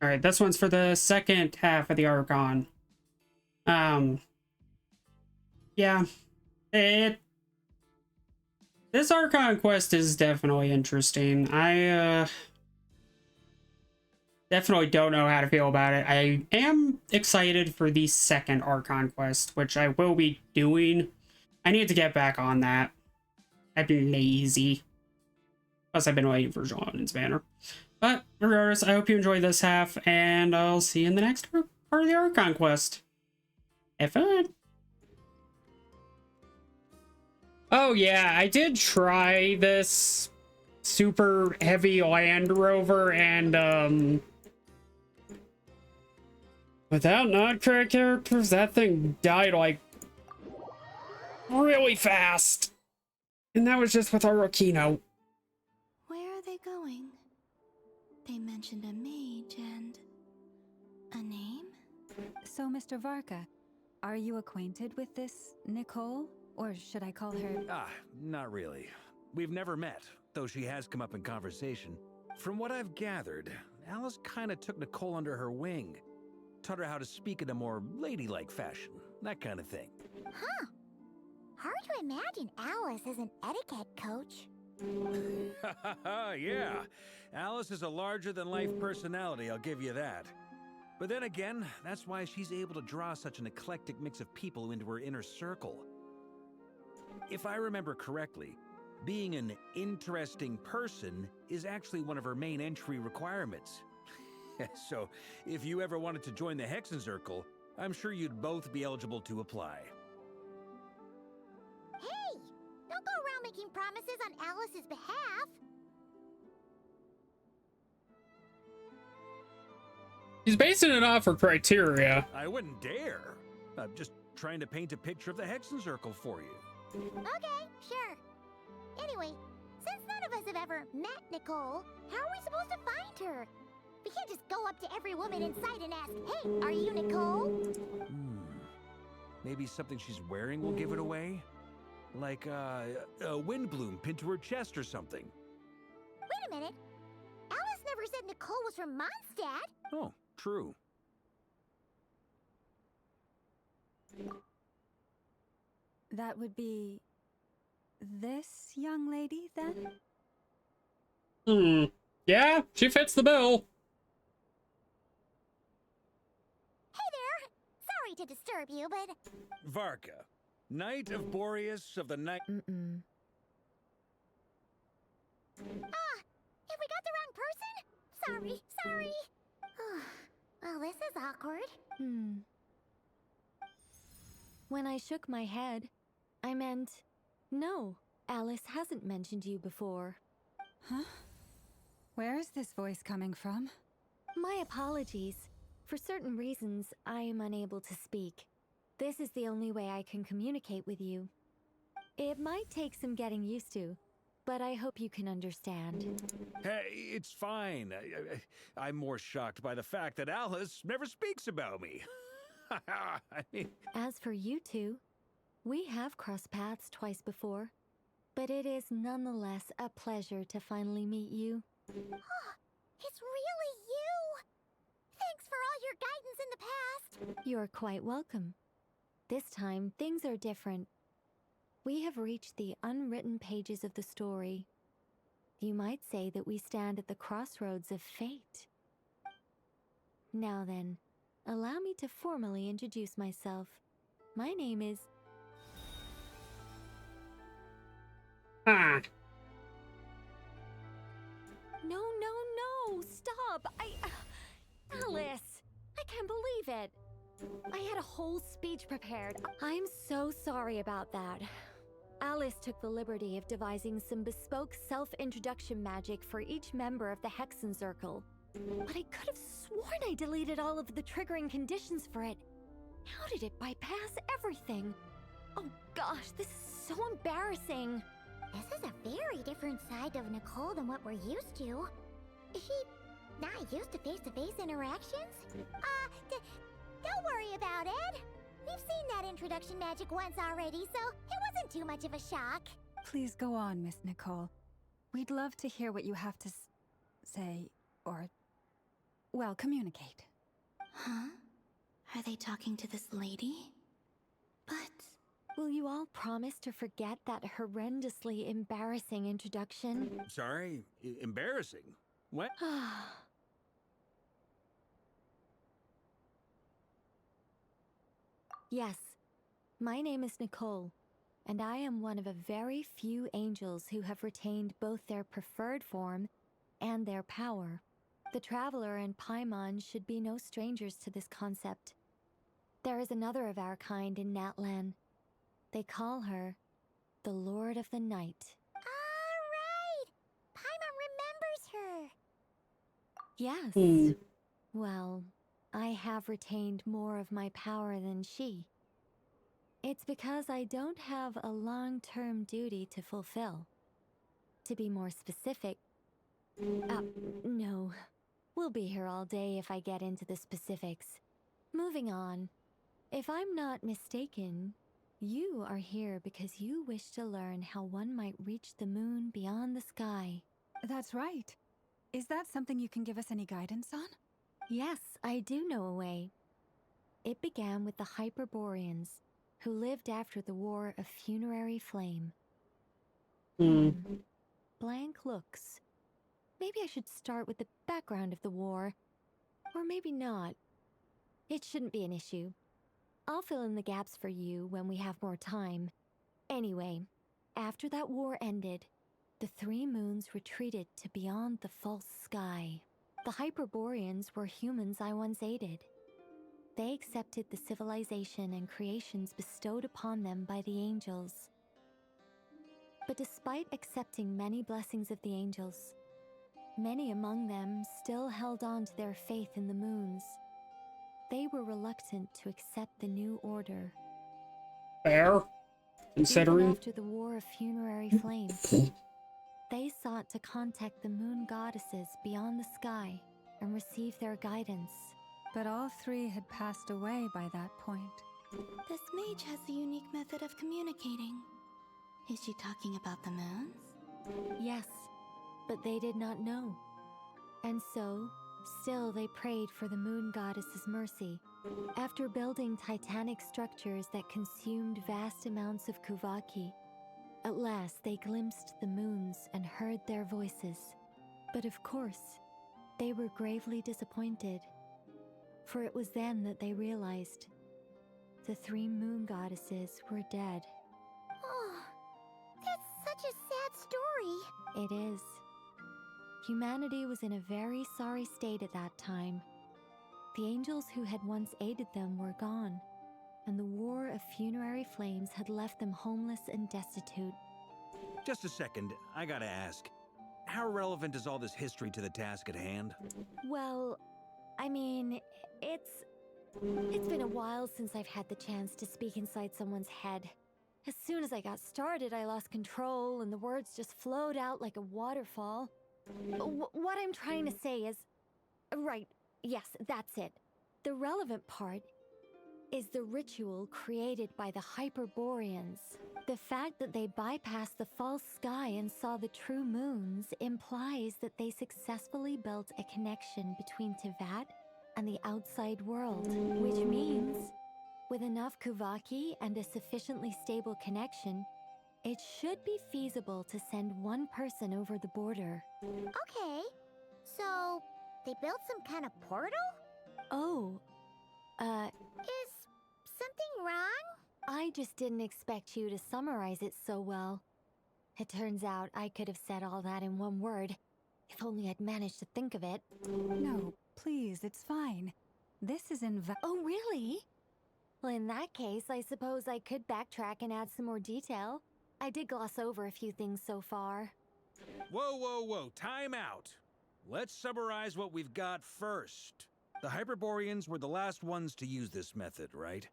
All right, this one's for the second half of the Archon. Yeah, it. This Archon quest is definitely interesting. I definitely don't know how to feel about it. I am excited for the second Archon quest, which I will be doing. I need to get back on that. I've been lazy. Plus, I've been waiting for Jean's banner. But regardless, I hope you enjoyed this half, and I'll see you in the next part of the Archon quest. Have fun! Oh yeah, I did try this super heavy Land Rover, and without not-crack characters, that thing died like really fast. And that was just with our Rokino. Where are they going? They mentioned a mage and a name? So, Mr. Varka, are you acquainted with this Nicole? Or should I call her... Not really. We've never met, though she has come up in conversation. From what I've gathered, Alice kinda took Nicole under her wing. Taught her how to speak in a more ladylike fashion. That kind of thing. Huh. Hard to imagine Alice as an etiquette coach. Yeah. Alice is a larger-than-life personality, I'll give you that. But then again, that's why she's able to draw such an eclectic mix of people into her inner circle. If I remember correctly, being an interesting person is actually one of her main entry requirements. So, if you ever wanted to join the Hexenzirkel, I'm sure you'd both be eligible to apply. Hey! Don't go around making promises on Alice's behalf. He's basing it off her criteria. I wouldn't dare. I'm just trying to paint a picture of the Hexenzirkel for you. Okay, sure. Anyway, since none of us have ever met Nicole, how are we supposed to find her? We can't just go up to every woman in sight and ask, hey, are you Nicole? Maybe something she's wearing will give it away? Like, a wind bloom pinned to her chest or something. Wait a minute. Alice never said Nicole was from Mondstadt. Oh, true. That would be... this young lady, then? Yeah, she fits the bill. Hey there. Sorry to disturb you, but... Varka, Knight of Boreas of the Night... Have we got the wrong person? Sorry. Well, this is awkward. When I shook my head, I meant, no, Alice hasn't mentioned you before. Huh? Where is this voice coming from? My apologies. For certain reasons, I am unable to speak. This is the only way I can communicate with you. It might take some getting used to, but I hope you can understand. Hey, it's fine. I'm more shocked by the fact that Alice never speaks about me. I mean... As for you two, we have crossed paths twice before, but it is nonetheless a pleasure to finally meet you. It's really you! Thanks for all your guidance in the past! You're quite welcome. This time, things are different. We have reached the unwritten pages of the story. You might say that we stand at the crossroads of fate. Now then, allow me to formally introduce myself. My name is... Ah. No, stop! Alice! I can't believe it! I had a whole speech prepared. I'm so sorry about that. Alice took the liberty of devising some bespoke self-introduction magic for each member of the Hexenzirkel. But I could have sworn I deleted all of the triggering conditions for it. How did it bypass everything? Oh gosh, this is so embarrassing. This is a very different side of Nicole than what we're used to. Is she not used to face-to-face interactions? Don't worry about it. We've seen that introduction magic once already, so it wasn't too much of a shock. Please go on, Miss Nicole. We'd love to hear what you have to say, or well, communicate. Huh? Are they talking to this lady? But... Will you all promise to forget that horrendously embarrassing introduction? Sorry? Embarrassing? What? Yes, my name is Nicole, and I am one of a very few angels who have retained both their preferred form and their power. The Traveler and Paimon should be no strangers to this concept. There is another of our kind in Natlan. They call her the Lord of the Night. Alright! Paimon remembers her! Yes. Well, I have retained more of my power than she. It's because I don't have a long-term duty to fulfill. To be more specific... no. We'll be here all day if I get into the specifics. Moving on. If I'm not mistaken, you are here because you wish to learn how one might reach the moon beyond the sky. That's right. Is that something you can give us any guidance on? Yes, I do know a way. It began with the Hyperboreans, who lived after the War of Funerary Flame. Blank looks. Maybe I should start with the background of the war. Or maybe not. It shouldn't be an issue. I'll fill in the gaps for you when we have more time. Anyway, after that war ended, the three moons retreated to beyond the false sky. The Hyperboreans were humans I once aided. They accepted the civilization and creations bestowed upon them by the angels. But despite accepting many blessings of the angels, many among them still held on to their faith in the moons. They were reluctant to accept the new order. Fair, Even considering. after the War of Funerary Flame, they sought to contact the moon goddesses beyond the sky and receive their guidance. But all three had passed away by that point. This mage has a unique method of communicating. Is she talking about the moons? Yes, but they did not know. And so, still they prayed for the moon goddess's mercy. After building titanic structures that consumed vast amounts of Kuvaki, at last they glimpsed the moons and heard their voices. But of course, they were gravely disappointed. For it was then that they realized the three moon goddesses were dead. Oh, that's such a sad story. It is. Humanity was in a very sorry state at that time. The angels who had once aided them were gone, and the War of Funerary Flames had left them homeless and destitute. Just a second, I gotta ask. How relevant is all this history to the task at hand? Well, I mean, it's been a while since I've had the chance to speak inside someone's head. As soon as I got started, I lost control, and the words just flowed out like a waterfall. What I'm trying to say is... Right, yes, that's it. The relevant part is the ritual created by the Hyperboreans. The fact that they bypassed the false sky and saw the true moons implies that they successfully built a connection between Tevat and the outside world, which means, with enough Kuvaki and a sufficiently stable connection, it should be feasible to send one person over the border. Okay, so they built some kind of portal? Oh, Is something wrong? I just didn't expect you to summarize it so well. It turns out I could have said all that in one word, if only I'd managed to think of it. No, please, it's fine. This is Oh, really? Well, in that case, I suppose I could backtrack and add some more detail. I did gloss over a few things so far. Whoa, whoa, whoa, time out. Let's summarize what we've got first. The Hyperboreans were the last ones to use this method, right?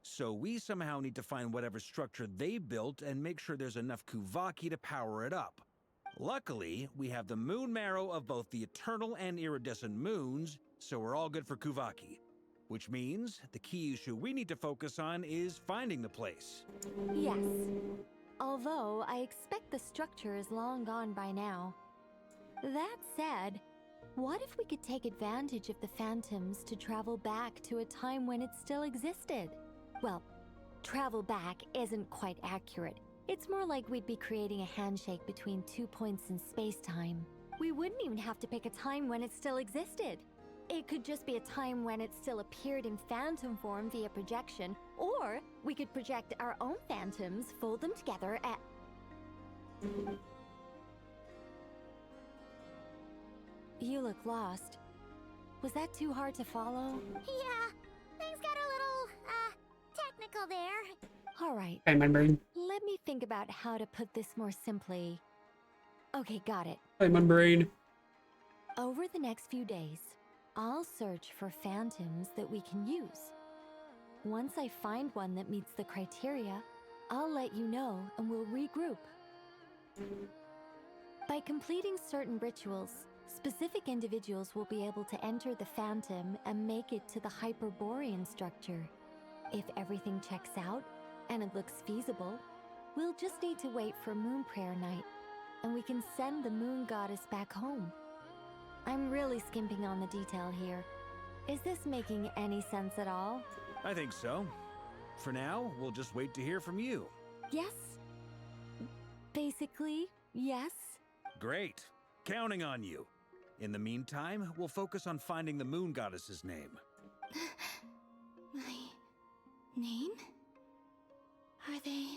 So we somehow need to find whatever structure they built and make sure there's enough Kuvaki to power it up. Luckily, we have the moon marrow of both the eternal and iridescent moons, so we're all good for Kuvaki. Which means the key issue we need to focus on is finding the place. Yes. Although I expect the structure is long gone by now. That said, What if we could take advantage of the phantoms to travel back to a time when it still existed? Well, travel back isn't quite accurate. It's more like we'd be creating a handshake between 2 points in space-time. We wouldn't even have to pick a time when it still existed. It could just be a time when it still appeared in phantom form via projection, or we could project our own phantoms, fold them together at... You look lost. Was that too hard to follow? Yeah, things got a little, technical there. All right, Hey, my brain. let me think about how to put this more simply. Okay, got it. Hey, my brain. Over the next few days, I'll search for phantoms that we can use. Once I find one that meets the criteria, I'll let you know and we'll regroup. By completing certain rituals, specific individuals will be able to enter the phantom and make it to the Hyperborean structure. If everything checks out and it looks feasible, we'll just need to wait for Moon Prayer Night, and we can send the Moon Goddess back home. I'm really skimping on the detail here. Is this making any sense at all? I think so. For now, we'll just wait to hear from you. Yes? Basically, yes. Great. Counting on you. In the meantime, we'll focus on finding the Moon Goddess's name. My name? Are they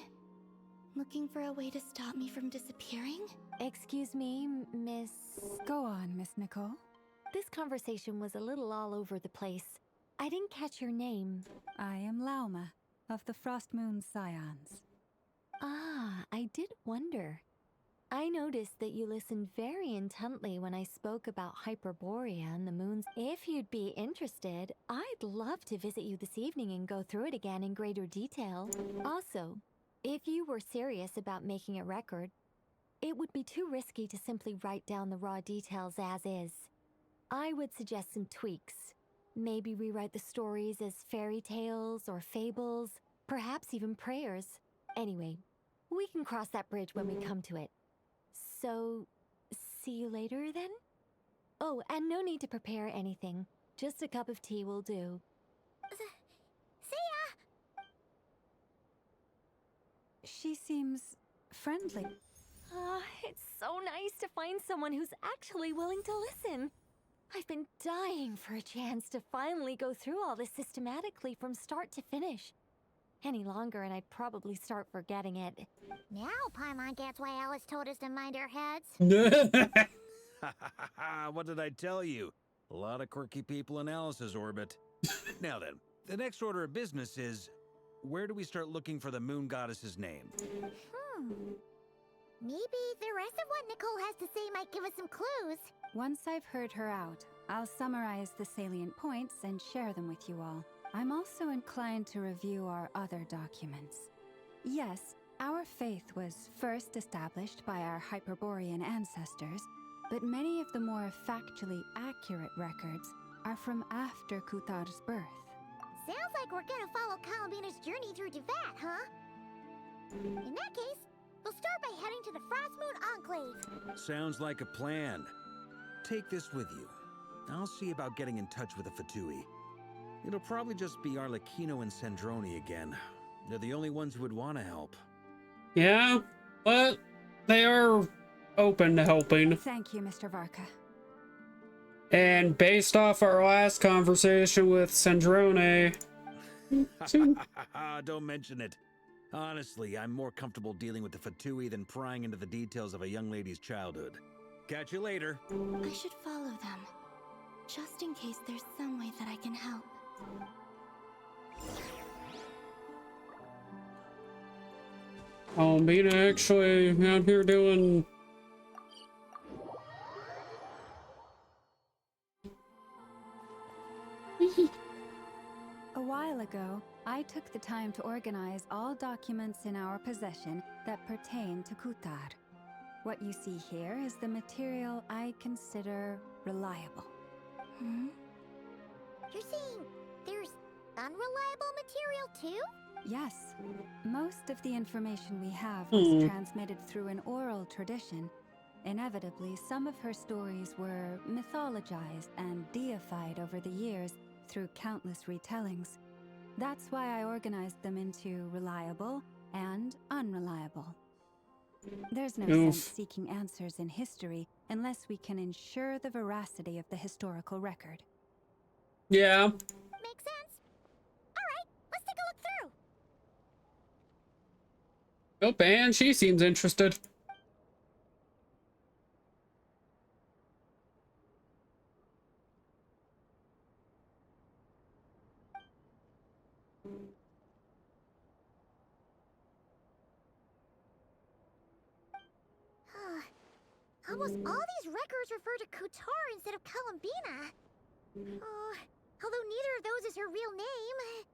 looking for a way to stop me from disappearing? Excuse me, Miss... Go on, Miss Nicole. This conversation was a little all over the place. I didn't catch your name. I am Lauma, of the Frost Moon Scions. Ah, I did wonder. I noticed that you listened very intently when I spoke about Hyperborea and the moons. If you'd be interested, I'd love to visit you this evening and go through it again in greater detail. Also, if you were serious about making a record, it would be too risky to simply write down the raw details as is. I would suggest some tweaks. Maybe rewrite the stories as fairy tales or fables, perhaps even prayers. Anyway, we can cross that bridge when we come to it. So, see you later then? Oh, and no need to prepare anything. Just a cup of tea will do. See ya! She seems friendly. It's so nice to find someone who's actually willing to listen. I've been dying for a chance to finally go through all this systematically from start to finish. Any longer and I'd probably start forgetting it. Now Paimon gets why Alice told us to mind our heads. What did I tell you? A lot of quirky people in Alice's orbit. Now then, the next order of business is, where do we start looking for the Moon Goddess's name? Maybe the rest of what Nicole has to say might give us some clues. Once I've heard her out, I'll summarize the salient points and share them with you all. I'm also inclined to review our other documents. Yes, our faith was first established by our Hyperborean ancestors, but many of the more factually accurate records are from after Kuthar's birth. Sounds like we're gonna follow Columbina's journey through Devat, huh? In that case, we'll start by heading to the Frost Moon Enclave. Sounds like a plan. Take this with you. I'll see about getting in touch with the Fatui. It'll probably just be Arlecchino and Sandrone again. They're the only ones who would want to help. Yeah, but they are open to helping. Thank you, Mr. Varka. And based off our last conversation with Sandrone... Don't mention it. Honestly, I'm more comfortable dealing with the Fatui than prying into the details of a young lady's childhood. Catch you later. I should follow them, just in case there's some way that I can help. Columbina actually out here doing... A while ago, I took the time to organize all documents in our possession that pertain to Kuthar. What you see here is the material I consider reliable. You're saying there's unreliable material too? Yes, most of the information we have was transmitted through an oral tradition, Inevitably, some of her stories were mythologized and deified over the years through countless retellings. That's why I organized them into reliable and unreliable. There's no sense seeking answers in history unless we can ensure the veracity of the historical record. Yeah. Makes sense. Alright, let's take a look through. Oh, and she seems interested. Almost all these records refer to Kutar instead of Columbina. Although neither of those is her real name.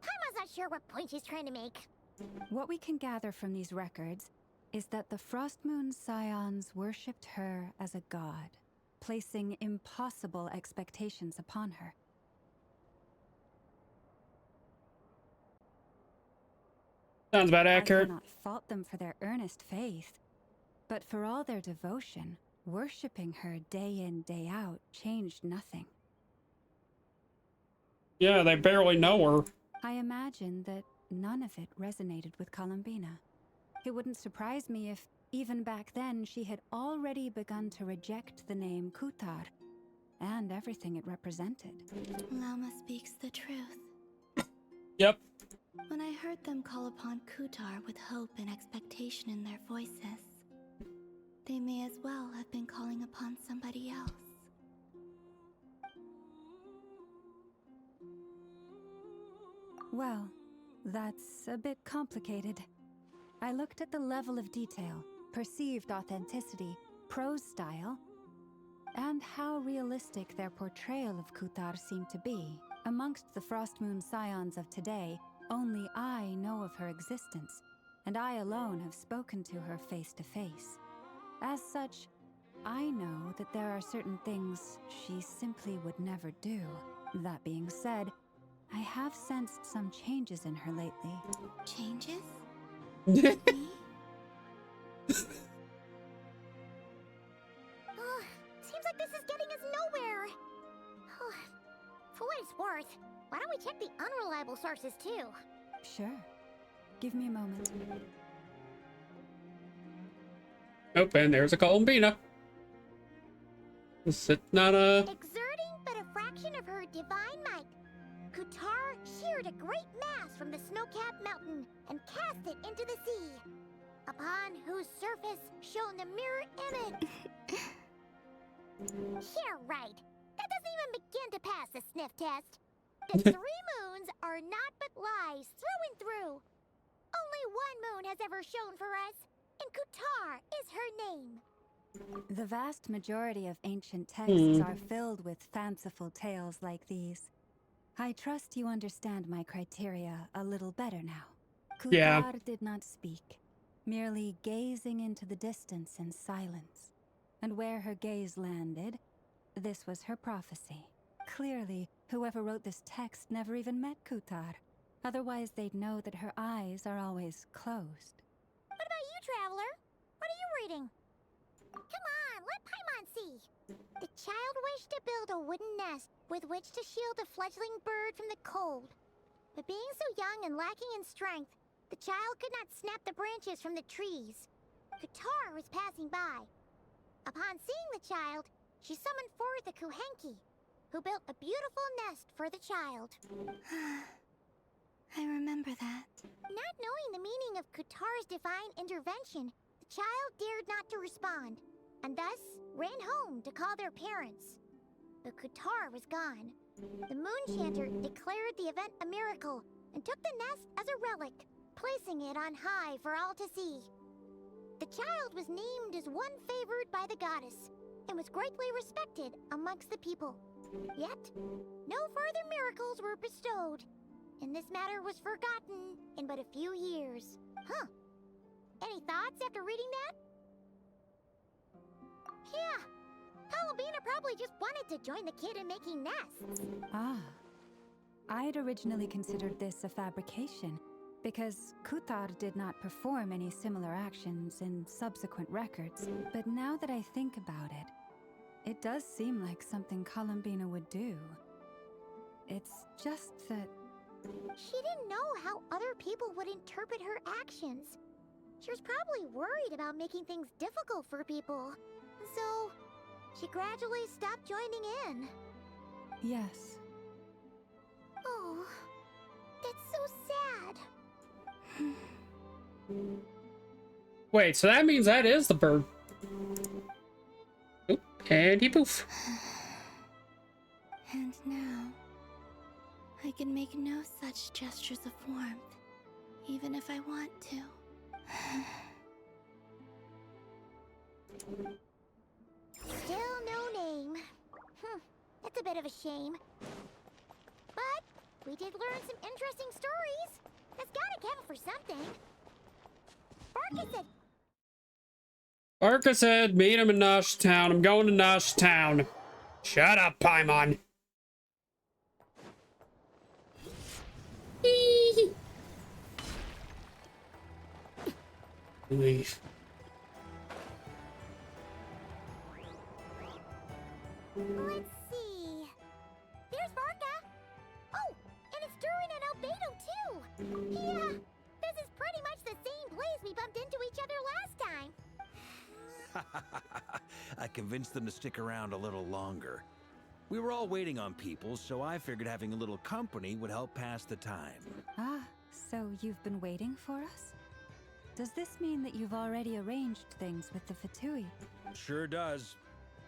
Paimon's not sure what point she's trying to make. What we can gather from these records is that the Frostmoon Scions worshipped her as a god, placing impossible expectations upon her. Sounds about accurate. I cannot fault them for their earnest faith, but for all their devotion, worshipping her day in, day out changed nothing. Yeah, they barely know her. I imagine that none of it resonated with Columbina. It wouldn't surprise me if, even back then, she had already begun to reject the name Kutar and everything it represented. Lama speaks the truth. Yep. When I heard them call upon Kutar with hope and expectation in their voices, they may as well have been calling upon somebody else. Well, that's a bit complicated. I looked at the level of detail, perceived authenticity, prose style, and how realistic their portrayal of Kutar seemed to be. Amongst the Frostmoon Scions of today, only I know of her existence, and I alone have spoken to her face to face. As such, I know that there are certain things she simply would never do. That being said, I have sensed some changes in her lately. Changes? Seems like this is getting us nowhere. For what it's worth, why don't we check the unreliable sources too? Sure. Give me a moment. Nope, and there's a Columbina. Sitting on a... Exerting but a fraction of her divine might, Kutar sheared a great mass from the snow-capped mountain and cast it into the sea, upon whose surface shone the mirror image. Yeah, right. That doesn't even begin to pass the sniff test. The 3 moons are naught but lies through and through. Only one moon has ever shone for us, and Kutar is her name. The vast majority of ancient texts are filled with fanciful tales like these. I trust you understand my criteria a little better now. Kutar Yeah. did not speak, merely gazing into the distance in silence. And where her gaze landed, this was her prophecy. Clearly, whoever wrote this text never even met Kutar. Otherwise, they'd know that her eyes are always closed. What about you, Traveler? What are you reading? Come on, let Paimon see. The child wished to build a wooden nest with which to shield a fledgling bird from the cold. But being so young and lacking in strength, the child could not snap the branches from the trees. Kutar was passing by. Upon seeing the child, she summoned forth a Kuhenki, who built a beautiful nest for the child. I remember that. Not knowing the meaning of Kutar's divine intervention, the child dared not to respond, and thus ran home to call their parents. But Kutar was gone. The Moon Chanter declared the event a miracle and took the nest as a relic, placing it on high for all to see. The child was named as one favored by the goddess and was greatly respected amongst the people. Yet, no further miracles were bestowed, and this matter was forgotten in but a few years. Huh. Any thoughts after reading that? Yeah. Columbina probably just wanted to join the kid in making nests. Ah. I'd originally considered this a fabrication, because Kutar did not perform any similar actions in subsequent records. But now that I think about it, it does seem like something Columbina would do. It's just that... She didn't know how other people would interpret her actions. She was probably worried about making things difficult for people. So, she gradually stopped joining in. Yes. Oh, that's so sad. Wait, so that means that is the bird. Oop, and he poof. And now, I can make no such gestures of warmth, even if I want to. Still no name. That's a bit of a shame. But we did learn some interesting stories. That's gotta count for something. Barca said, meet him in Nosh Town. I'm going to Nosh Town. Shut up, Paimon. Leave. Let's see. There's Barca. Oh, and it's Durin and Albedo too. Yeah, this is pretty much the same place we bumped into each other last time. I convinced them to stick around a little longer. We were all waiting on people, so I figured having a little company would help pass the time. Ah, so you've been waiting for us? Does this mean that you've already arranged things with the Fatui? Sure does.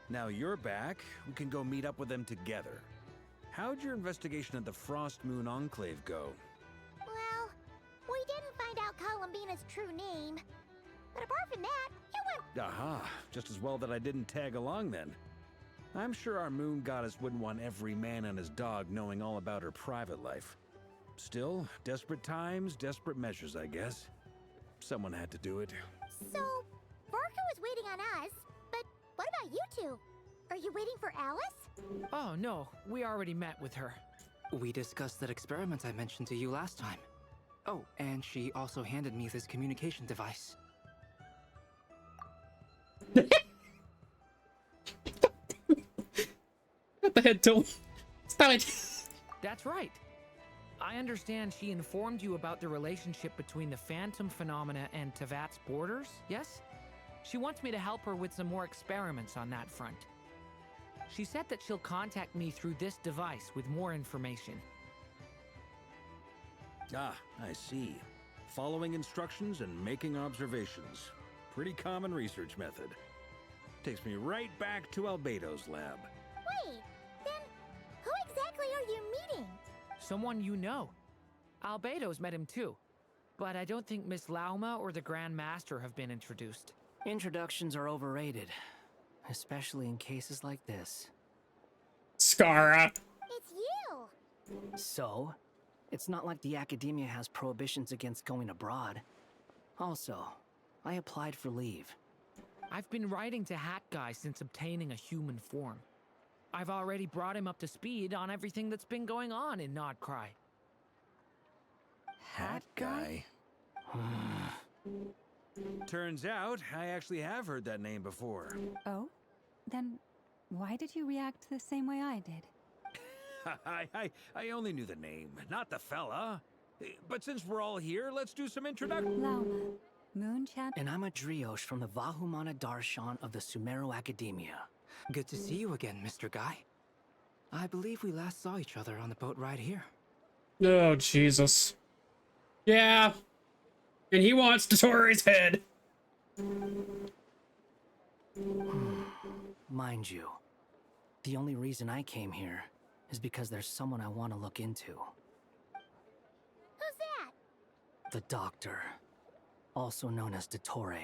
Now you're back, we can go meet up with them together. How'd your investigation at the Frost Moon Enclave go? Well, we didn't find out Columbina's true name. But apart from that, it went... Aha, just as well that I didn't tag along then. I'm sure our moon goddess wouldn't want every man and his dog knowing all about her private life. Still, desperate times, desperate measures, I guess. Someone had to do it. So, Barca was waiting on us, but what about you two? Are you waiting for Alice? Oh, no. We already met with her. We discussed that experiment I mentioned to you last time. Oh, and she also handed me this communication device. What the head tool? Stop it. That's right. I understand she informed you about the relationship between the Phantom phenomena and Tevat's borders, yes? She wants me to help her with some more experiments on that front. She said that she'll contact me through this device with more information. Ah, I see. Following instructions and making observations. Pretty common research method. Takes me right back to Albedo's lab. Wait, then who exactly are you meeting? Someone you know. Albedo's met him too. But I don't think Miss Lauma or the Grand Master have been introduced. Introductions are overrated, especially in cases like this. Skara. It's you! So, it's not like the academia has prohibitions against going abroad. Also, I applied for leave. I've been writing to Hat Guy since obtaining a human form. I've already brought him up to speed on everything that's been going on in Nodcry. Hat guy? Turns out, I actually have heard that name before. Oh? Then why did you react the same way I did? I only knew the name, not the fella. But since we're all here, let's do some introduction. Lauma, Moon Champ. And I'm a Driosh from the Vahumana Darshan of the Sumero Academia. Good to see you again, Mr. Guy. I believe we last saw each other on the boat ride here. Oh, Jesus. Yeah. And he wants Dotori's head. Mind you, the only reason I came here is because there's someone I want to look into. Who's that? The Doctor, also known as Dottore,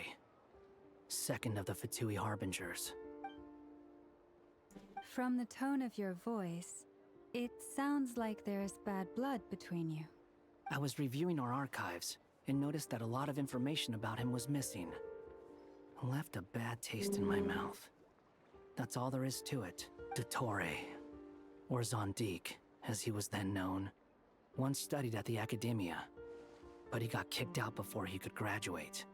second of the Fatui Harbingers. From the tone of your voice, it sounds like there's bad blood between you. I was reviewing our archives and noticed that a lot of information about him was missing. Left a bad taste in my mouth. That's all there is to it. Dottore, or Zondique, as he was then known, once studied at the Academia. but he got kicked out before he could graduate.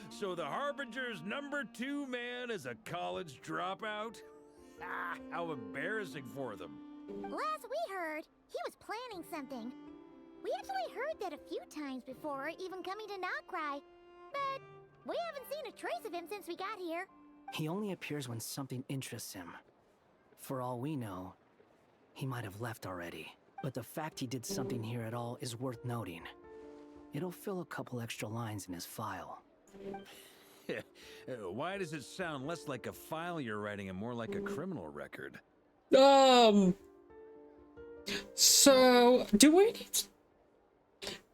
So the Harbinger's #2 man is a college dropout? Ah, how embarrassing for them. Last we heard, he was planning something. We actually heard that a few times before, even coming to Notcry. But we haven't seen a trace of him since we got here. He only appears when something interests him. For all we know, he might have left already. But the fact he did something here at all is worth noting. It'll fill a couple extra lines in his file. Why does it sound less like a file you're writing and more like a criminal record? So, do we need to...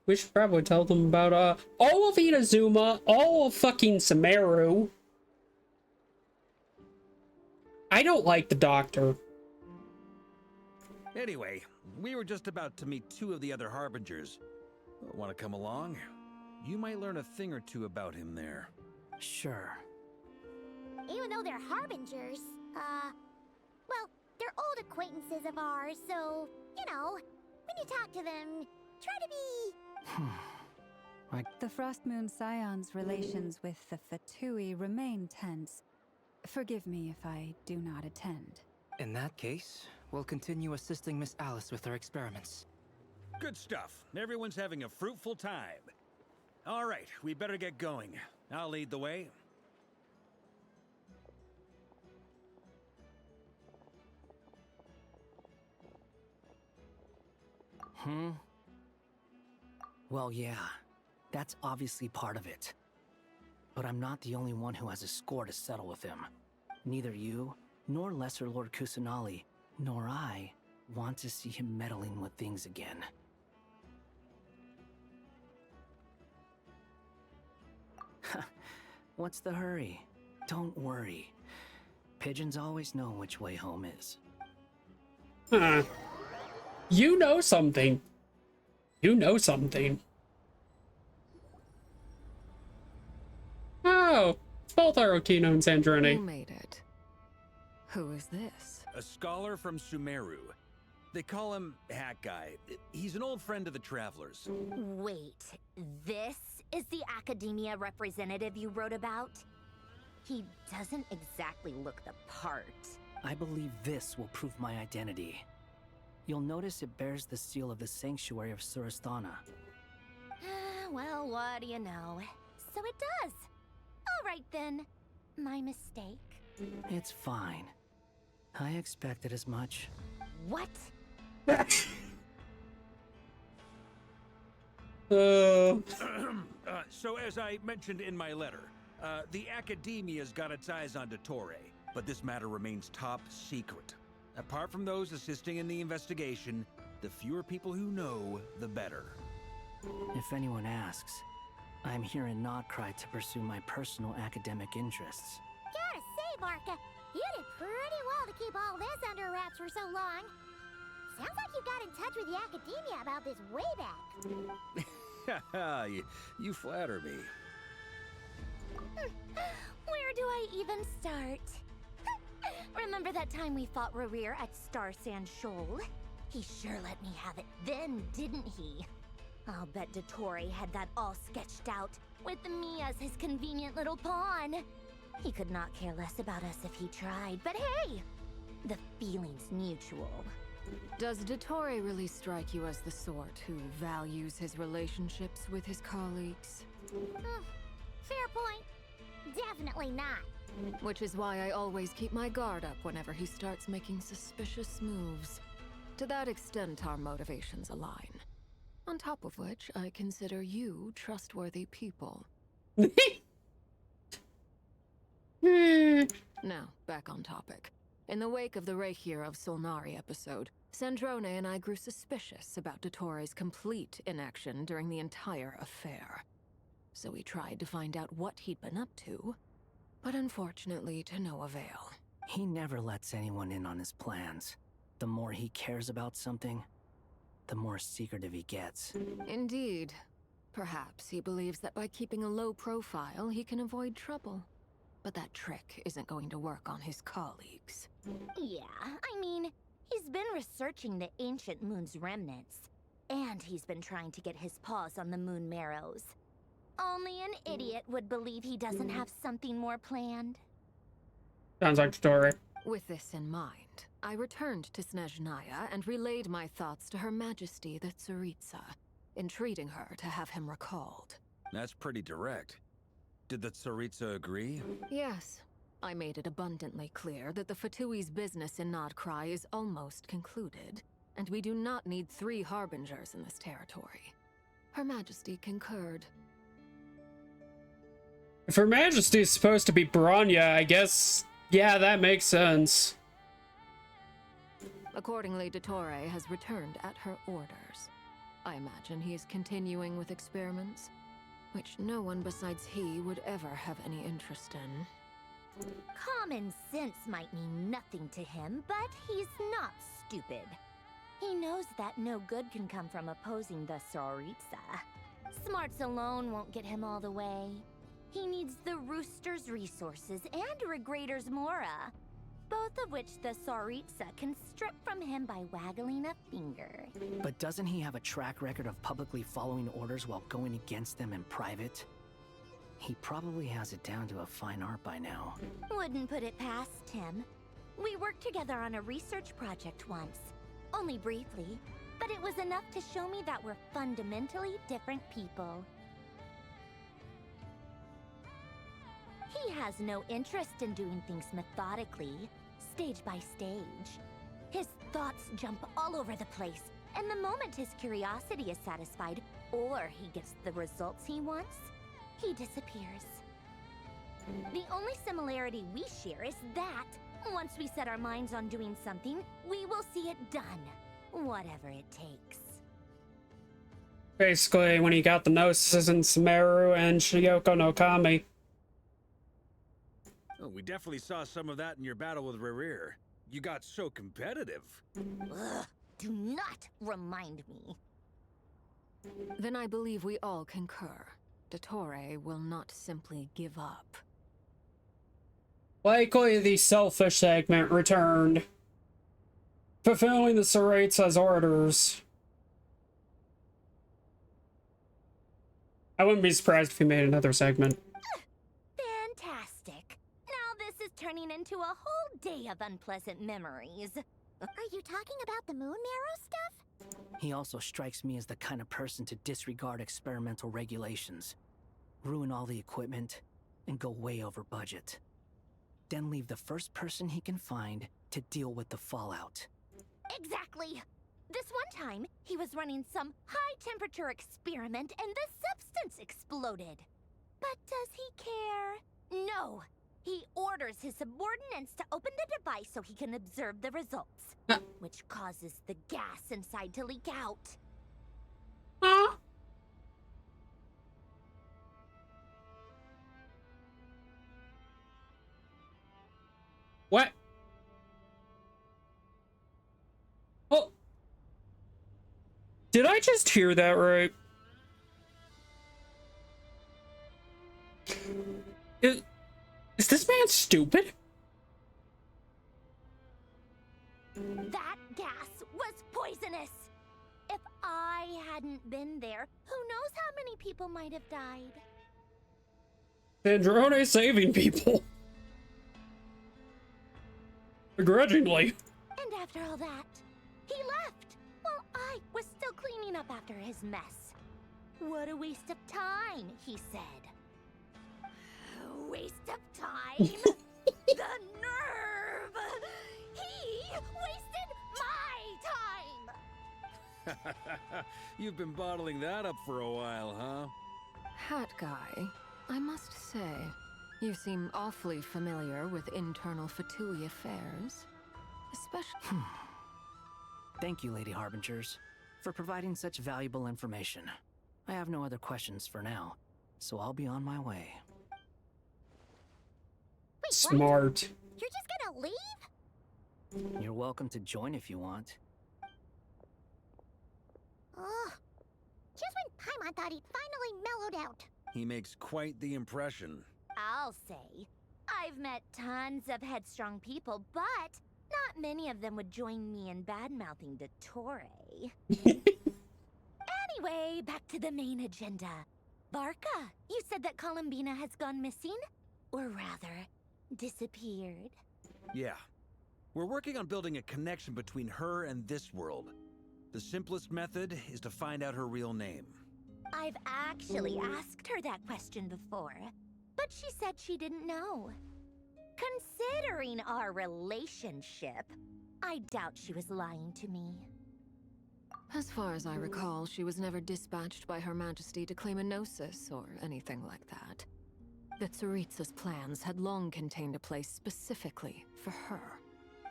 We should probably tell them about, all of Inazuma, all of fucking Sumeru. I don't like the doctor. Anyway, we were just about to meet 2 of the other Harbingers. Want to come along? You might learn a thing or two about him there. Sure. Even though they're Harbingers, well, they're old acquaintances of ours, so, you know, when you talk to them, try to be... The Frost Moon Scion's relations with the Fatui remain tense. Forgive me if I do not attend. In that case, we'll continue assisting Miss Alice with her experiments. Good stuff. Everyone's having a fruitful time. All right, we better get going. I'll lead the way. Well, yeah. That's obviously part of it. But I'm not the only one who has a score to settle with him. Neither you, nor Lesser Lord Kusanali, nor I want to see him meddling with things again. What's the hurry? Don't worry. Pigeons always know which way home is. Huh. You know something. You know something. Oh, it's both Arutino and Sandrone. Who made it? Who is this? A scholar from Sumeru. They call him Hat Guy. He's an old friend of the Travelers. Wait, this is the academia representative you wrote about? He doesn't exactly look the part. I believe this will prove my identity. You'll notice it bears the seal of the Sanctuary of Surasthana. Well, what do you know? So it does. All right then. My mistake. It's fine. I expected as much. What? So as I mentioned in my letter, the Academia's got its eyes on Dottore, but this matter remains top secret. Apart from those assisting in the investigation, the fewer people who know, the better. If anyone asks, I'm here in Notcry to pursue my personal academic interests. Gotta say, Marka, you did pretty well to keep all this under wraps for so long. Sounds like you got in touch with the Academia about this way back. you flatter me. Where do I even start? Remember that time we fought Rerir at Star Sand Shoal? He sure let me have it then, didn't he? I'll bet Dottore had that all sketched out, with me as his convenient little pawn. He could not care less about us if he tried, but hey! The feeling's mutual. Does Dottore really strike you as the sort who values his relationships with his colleagues? Fair point. Definitely not. Which is why I always keep my guard up whenever he starts making suspicious moves. To that extent, our motivations align. On top of which, I consider you trustworthy people. Now, back on topic. In the wake of the Reikir of Solnari episode, Sandrone and I grew suspicious about Dottore's complete inaction during the entire affair. So we tried to find out what he'd been up to, but unfortunately to no avail. He never lets anyone in on his plans. The more he cares about something, the more secretive he gets. Indeed. Perhaps he believes that by keeping a low profile, he can avoid trouble. But that trick isn't going to work on his colleagues. Yeah, I mean, he He's been researching the ancient moon's remnants, and he's been trying to get his paws on the moon marrows. Only an idiot would believe he doesn't have something more planned. Sounds like Dory. With this in mind, I returned to Snezhnaya and relayed my thoughts to Her Majesty the Tsaritsa, entreating her to have him recalled. That's pretty direct. Did the Tsaritsa agree? Yes. I made it abundantly clear that the Fatui's business in Nodcry is almost concluded, and we do not need 3 harbingers in this territory. Her Majesty concurred. If Her Majesty is supposed to be Bronya, I guess, yeah, that makes sense. Accordingly, Dottore has returned at her orders. I imagine he is continuing with experiments, which no one besides he would ever have any interest in. Common sense might mean nothing to him, but he's not stupid. He knows that no good can come from opposing the Tsaritsa. Smarts alone won't get him all the way. He needs the Rooster's resources and Regrator's Mora, both of which the Tsaritsa can strip from him by waggling a finger. But doesn't he have a track record of publicly following orders while going against them in private? He probably has it down to a fine art by now. Wouldn't put it past him. We worked together on a research project once. Only briefly, but it was enough to show me that we're fundamentally different people. He has no interest in doing things methodically, stage by stage. His thoughts jump all over the place, and the moment his curiosity is satisfied, or he gets the results he wants, he disappears. The only similarity we share is that, once we set our minds on doing something, we will see it done, whatever it takes. Basically, when he got the Gnosis in Sumeru and Shiyoko no Kami. Oh, we definitely saw some of that in your battle with Rerir. You got so competitive. Ugh, do not remind me. Then I believe we all concur. Dottore will not simply give up. Likely the selfish segment returned. Fulfilling the Tsaritsa's orders. I wouldn't be surprised if he made another segment. Fantastic. Now this is turning into a whole day of unpleasant memories. Are you talking about the moon marrow stuff? He also strikes me as the kind of person to disregard experimental regulations, ruin all the equipment, and go way over budget. Then leave the first person he can find to deal with the fallout. Exactly. This one time, he was running some high-temperature experiment and the substance exploded. But does he care? No. He orders his subordinates to open the device so he can observe the results, which causes the gas inside to leak out. Huh? What? Oh. Did I just hear that right? Is this man stupid? That gas was poisonous. If I hadn't been there, who knows how many people might have died. Androne saving people. Begrudgingly. And after all that, he left while I was still cleaning up after his mess. What a waste of time, he said. A waste of time? The nerve! He wasted my time! You've been bottling that up for a while, huh? Hat guy, I must say, you seem awfully familiar with internal Fatui affairs. Especially... Thank you, Lady Harbingers, for providing such valuable information. I have no other questions for now, so I'll be on my way. Wait, Smart. what? You're just gonna leave? You're welcome to join if you want. Ugh. Just when Paimon thought he'd finally mellowed out. He makes quite the impression. I'll say. I've met tons of headstrong people, but not many of them would join me in bad-mouthing Dottore. Anyway, back to the main agenda. Barca, you said that Columbina has gone missing? Or rather, disappeared. Yeah. We're working on building a connection between her and this world. The simplest method is to find out her real name. I've actually asked her that question before, but she said she didn't know. Considering our relationship, I doubt she was lying to me. As far as I recall, she was never dispatched by Her Majesty to claim a gnosis or anything like that. The Tsaritsa's plans had long contained a place specifically for her.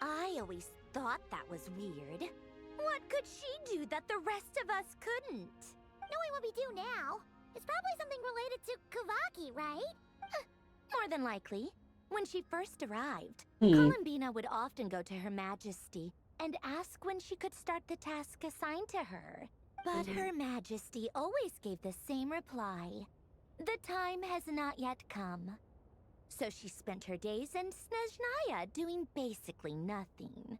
I always thought that was weird. What could she do that the rest of us couldn't? Knowing what we do now, it's probably something related to Kavaki, right? More than likely. When she first arrived, Columbina would often go to Her Majesty and ask when she could start the task assigned to her. But Her Majesty always gave the same reply. The time has not yet come. So she spent her days in Snezhnaya doing basically nothing.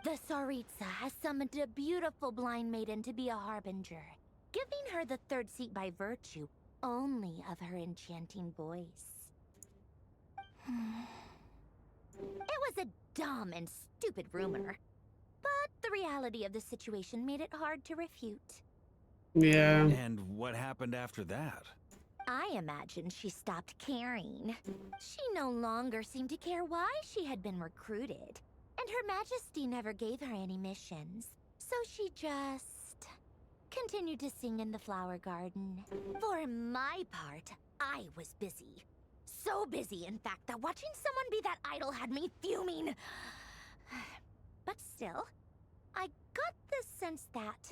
The Tsaritsa has summoned a beautiful blind maiden to be a harbinger, giving her the third seat by virtue only of her enchanting voice. It was a dumb and stupid rumor, but the reality of the situation made it hard to refute. Yeah. And what happened after that? I imagine she stopped caring. She no longer seemed to care why she had been recruited, and Her Majesty never gave her any missions, so she just continued to sing in the flower garden. For my part, I was busy. So busy, in fact, that watching someone be that idol had me fuming. But still, I got the sense that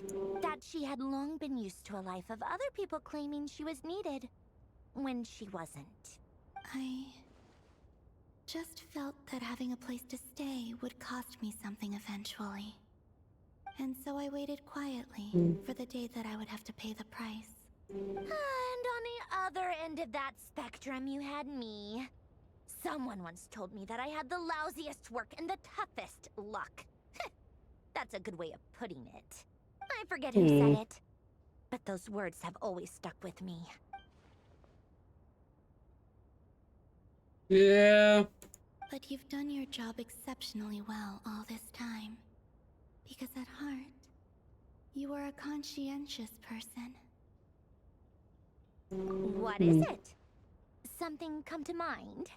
she had long been used to a life of other people claiming she was needed when she wasn't. I just felt that having a place to stay would cost me something eventually. And so I waited quietly for the day that I would have to pay the price. And on the other end of that spectrum, you had me. Someone once told me that I had the lousiest work and the toughest luck. That's a good way of putting it. I forget who said it, but those words have always stuck with me. Yeah. But you've done your job exceptionally well all this time. Because at heart, you are a conscientious person. What is it? Something come to mind?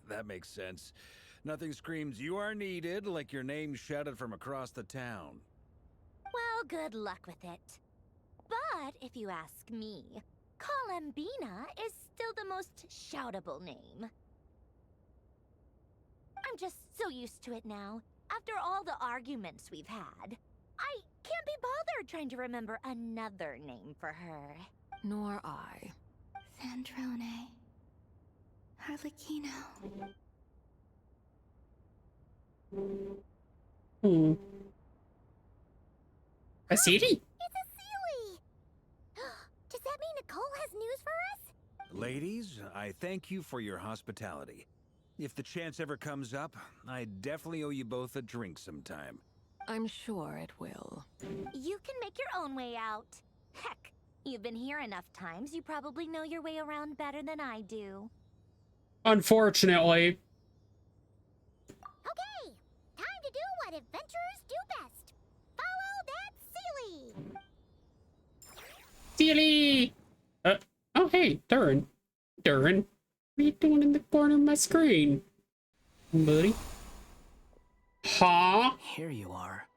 That makes sense. Nothing screams you are needed like your name shouted from across the town. Well, good luck with it. But if you ask me, Columbina is still the most shoutable name. I'm just so used to it now. After all the arguments we've had, I can't be bothered trying to remember another name for her. Nor I. Sandrone. Harlequino. A city? It's a Sealy! Does that mean Nicole has news for us? Ladies, I thank you for your hospitality. If the chance ever comes up, I definitely owe you both a drink sometime. I'm sure it will. You can make your own way out. Heck, you've been here enough times, you probably know your way around better than I do. Unfortunately. Okay, time to do what adventurers do best. Follow that Sealy! Sealy! Oh, hey, Durin. Durin, what are you doing in the corner of my screen, buddy? Huh? Here you are.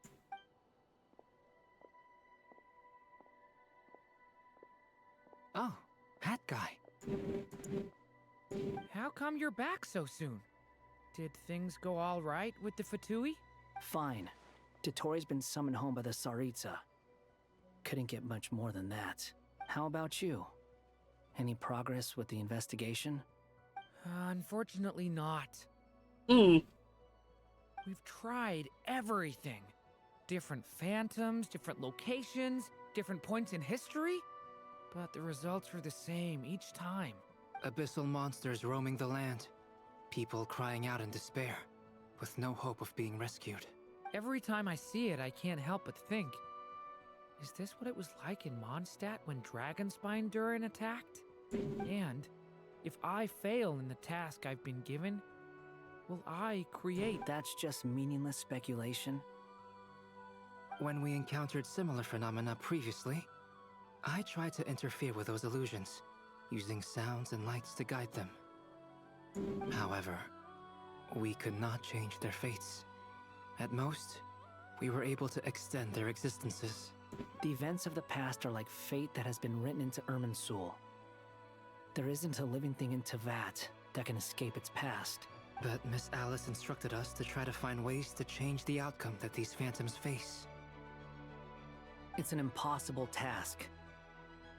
Oh, that guy. How come you're back so soon? Did things go all right with the Fatui? Fine. Dottore been summoned home by the Tsaritsa. Couldn't get much more than that. How about you? Any progress with the investigation? Unfortunately not. Hmm. We've tried everything. Different phantoms, different locations, different points in history. But the results were the same each time. Abyssal monsters roaming the land. People crying out in despair, with no hope of being rescued. Every time I see it, I can't help but think, is this what it was like in Mondstadt when Dragonspine Durin attacked? And if I fail in the task I've been given, will I create... That's just meaningless speculation. When we encountered similar phenomena previously, I tried to interfere with those illusions, using sounds and lights to guide them. However, we could not change their fates. At most, we were able to extend their existences. The events of the past are like fate that has been written into Irminsul. There isn't a living thing in Teyvat that can escape its past. But Miss Alice instructed us to try to find ways to change the outcome that these phantoms face. It's an impossible task.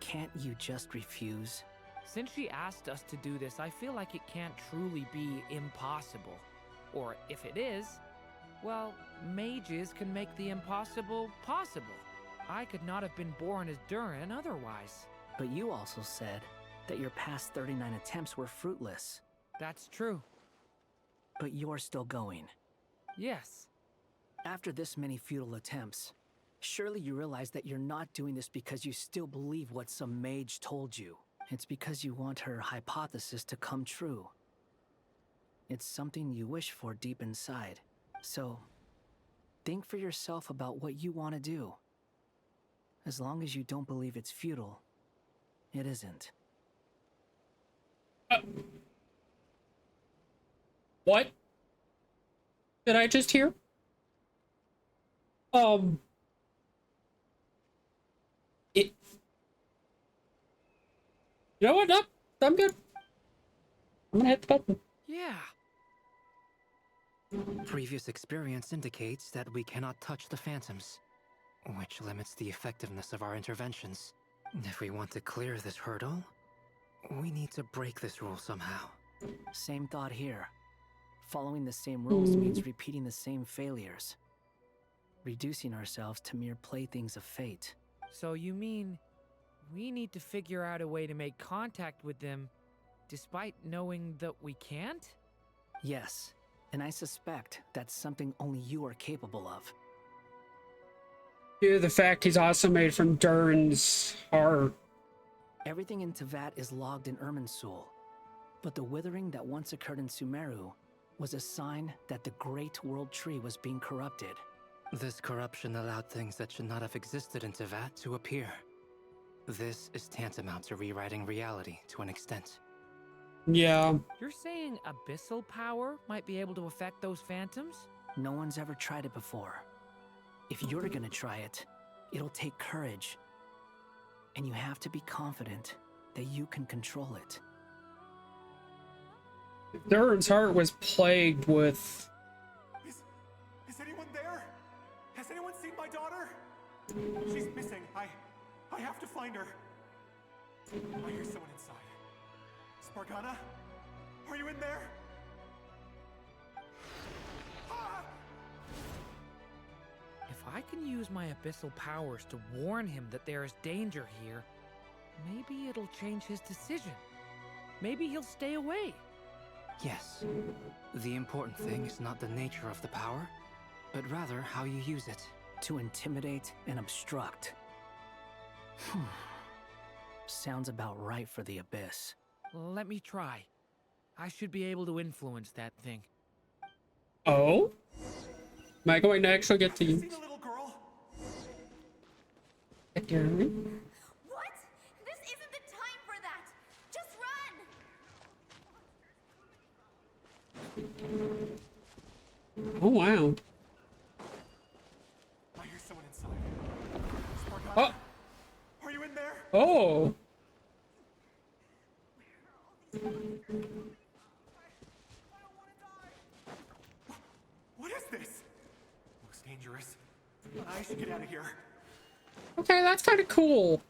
Can't you just refuse? Since she asked us to do this, I feel like it can't truly be impossible. Or if it is, well, mages can make the impossible possible. I could not have been born as Durin otherwise. But you also said that your past 39 attempts were fruitless. That's true. But you're still going. Yes. After this many futile attempts, surely you realize that you're not doing this because you still believe what some mage told you. It's because you want her hypothesis to come true. It's something you wish for deep inside. So, think for yourself about what you want to do. As long as you don't believe it's futile, it isn't. What did I just hear? It. You know what? No, I'm good. I'm gonna hit the button. Yeah. Previous experience indicates that we cannot touch the phantoms, which limits the effectiveness of our interventions. If we want to clear this hurdle, we need to break this rule somehow. Same thought here. Following the same rules means repeating the same failures. Reducing ourselves to mere playthings of fate. So you mean we need to figure out a way to make contact with them despite knowing that we can't? Yes, and I suspect that's something only you are capable of. Due to the fact he's also made from Durin's heart. Everything in Teyvat is logged in Irminsul, but the withering that once occurred in Sumeru was a sign that the Great World Tree was being corrupted. This corruption allowed things that should not have existed in Teyvat to appear. This is tantamount to rewriting reality to an extent. Yeah. You're saying abyssal power might be able to affect those phantoms? No one's ever tried it before. If you're gonna try it, it'll take courage. And you have to be confident that you can control it. Durin's heart was plagued with... Is anyone there? Has anyone seen my daughter? She's missing. I have to find her. I hear someone inside. Spargana? Are you in there? Ah! If I can use my abyssal powers to warn him that there is danger here, maybe it'll change his decision. Maybe he'll stay away. Yes. The important thing is not the nature of the power, but rather how you use it. To intimidate and obstruct. Sounds about right for the Abyss. Let me try. I should be able to influence that thing. Oh? Am I going to actually get to use? Seen a little girl? What? This isn't the time for that! Just run! Oh, wow. I hear someone inside. Spargana? Oh. Are you in there? Oh. What is this? Looks dangerous. I should get out of here. Okay, that's kind of cool.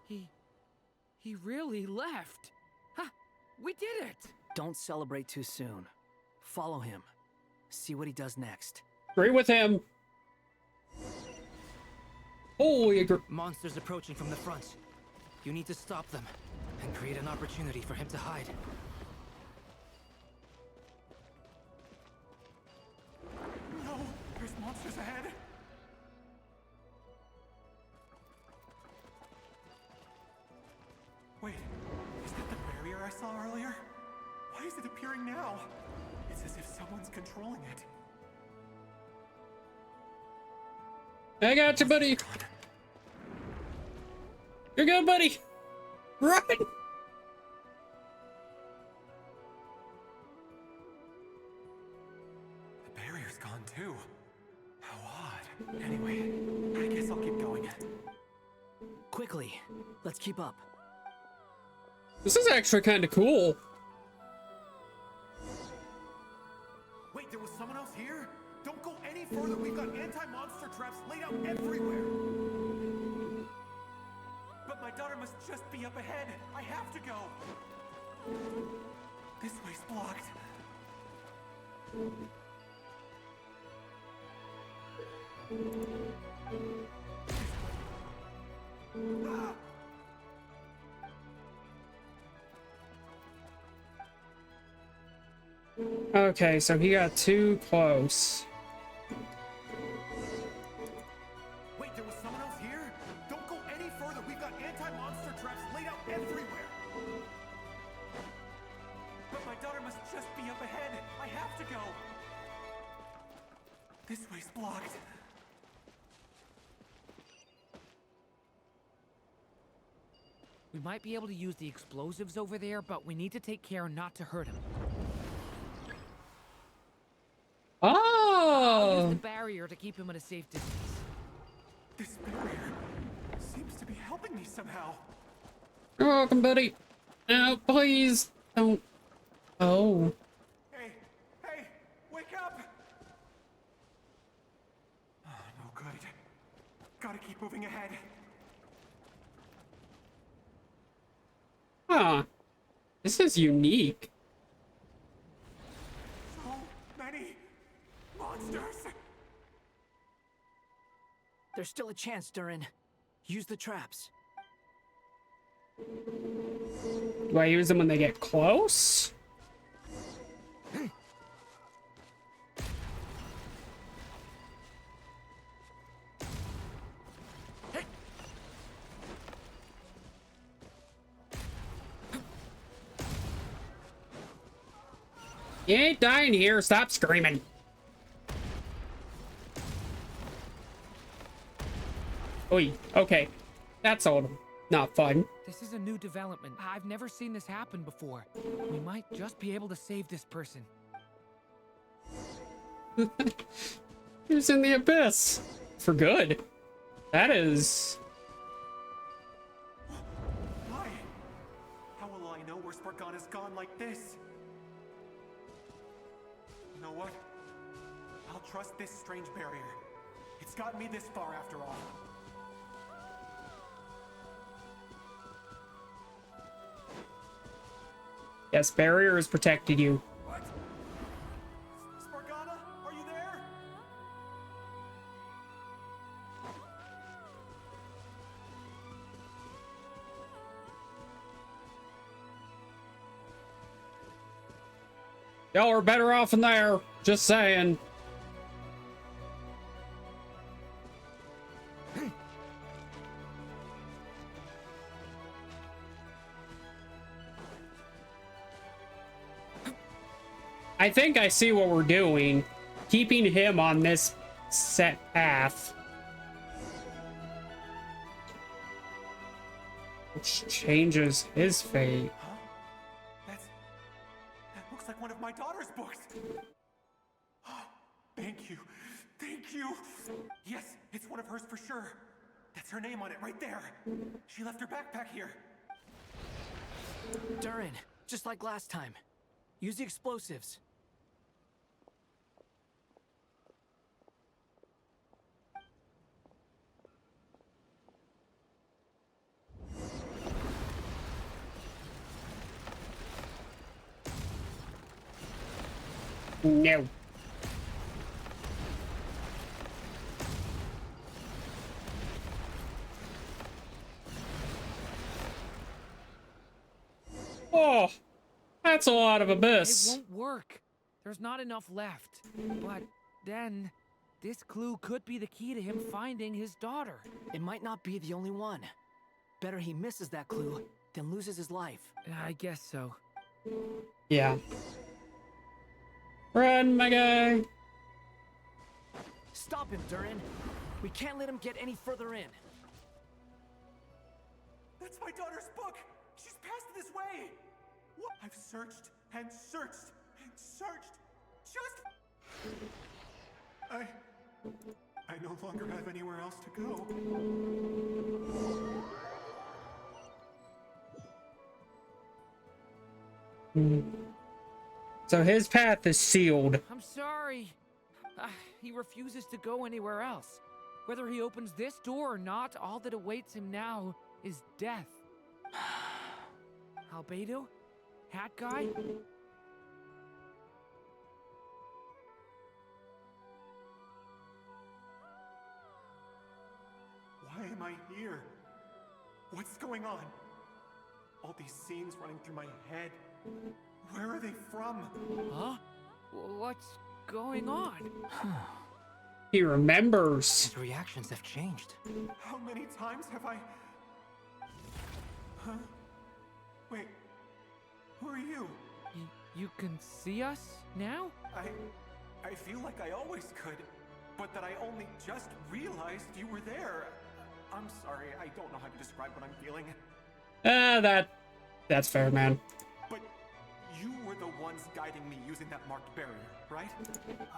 He really left. Ha! We did it! Don't celebrate too soon. Follow him. See what he does next. Agree with him. Holy Monsters approaching from the front. You need to stop them and create an opportunity for him to hide. No, there's monsters ahead. Wait, is that the barrier I saw earlier? Why is it appearing now? It's as if someone's controlling it. I got you, buddy. You're good, buddy. Run. The barrier's gone too. How odd. Anyway, I guess I'll keep going. Quickly, let's keep up. This is actually kind of cool. Wait, there was someone else here? Don't go any further. We've got anti-monster traps laid out everywhere. But my daughter must just be up ahead. I have to go. This way's blocked. Ah! Okay, so he got too close. Wait, there was someone else here? Don't go any further. We've got anti-monster traps laid out everywhere. But my daughter must just be up ahead. I have to go. This way's blocked. We might be able to use the explosives over there, but we need to take care not to hurt him. I'll use Oh! the barrier to keep him at a safe distance. This barrier seems to be helping me somehow. You're welcome, buddy. No, please don't. Oh. Hey, hey, wake up! Oh, no good. Gotta keep moving ahead. Huh. This is unique. So many monsters. There's still a chance, Durin. Use the traps. Do I use them when they get close? You ain't dying here. Stop screaming. Oi, okay. That's all not fun. This is a new development. I've never seen this happen before. We might just be able to save this person. Who's in the abyss? For good. That is... Why? How will I know where Spargana's gone like this? You know what? I'll trust this strange barrier. It's gotten me this far after all. Yes, barrier has protected you. What? Spargana, are you there? Y'all are better off in there. Just saying. I think I see what we're doing. Keeping him on this set path. Which changes his fate. Huh? That looks like one of my daughter's books. Thank you. Thank you. Yes, it's one of hers for sure. That's her name on it right there. She left her backpack here. Durin, just like last time. Use the explosives. No. Oh, that's a lot of It abyss. won't work. There's not enough left. But then, this clue could be the key to him finding his daughter. It might not be the only one. Better he misses that clue than loses his life. I guess so. Yeah. Run, my guy. Stop him, Durin. We can't let him get any further in. That's my daughter's book! She's passed this way! What? I've searched and searched and searched. Just... I no longer have anywhere else to go. So his path is sealed. I'm sorry. He refuses to go anywhere else. Whether he opens this door or not, all that awaits him now is death. Albedo? Hat guy? Why am I here? What's going on? All these scenes running through my head. Where are they from? Huh? What's going on? He remembers. His reactions have changed. How many times have I... Huh? Wait. Who are you? You can see us now? I feel like I always could, but that I only just realized you were there. I'm sorry, I don't know how to describe what I'm feeling. That's fair, man. But you were the ones guiding me using that marked barrier, right?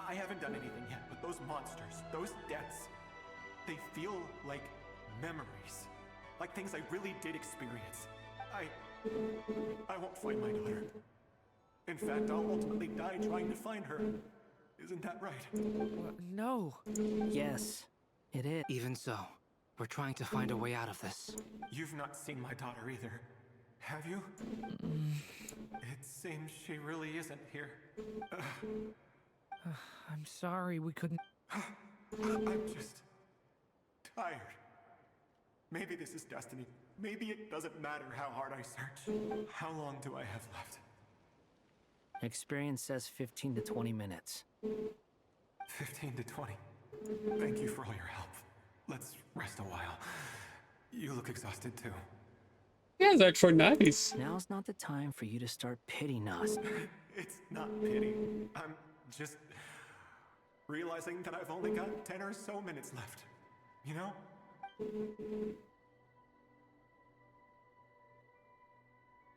I haven't done anything yet, but those monsters, those deaths, they feel like memories. Like things I really did experience. I won't find my daughter. In fact, I'll ultimately die trying to find her. Isn't that right? No. Yes, it is. Even so, we're trying to find a way out of this. You've not seen my daughter either, have you? It seems she really isn't here. I'm sorry we couldn't... I'm just... tired. Maybe this is destiny. Maybe it doesn't matter how hard I search. How long do I have left? Experience says 15 to 20 minutes. 15 to 20. Thank you for all your help. Let's rest a while. You look exhausted too. Yeah, it's actually nice. Now's not the time for you to start pitying us. It's not pity. I'm just realizing that I've only got 10 or so minutes left. You know?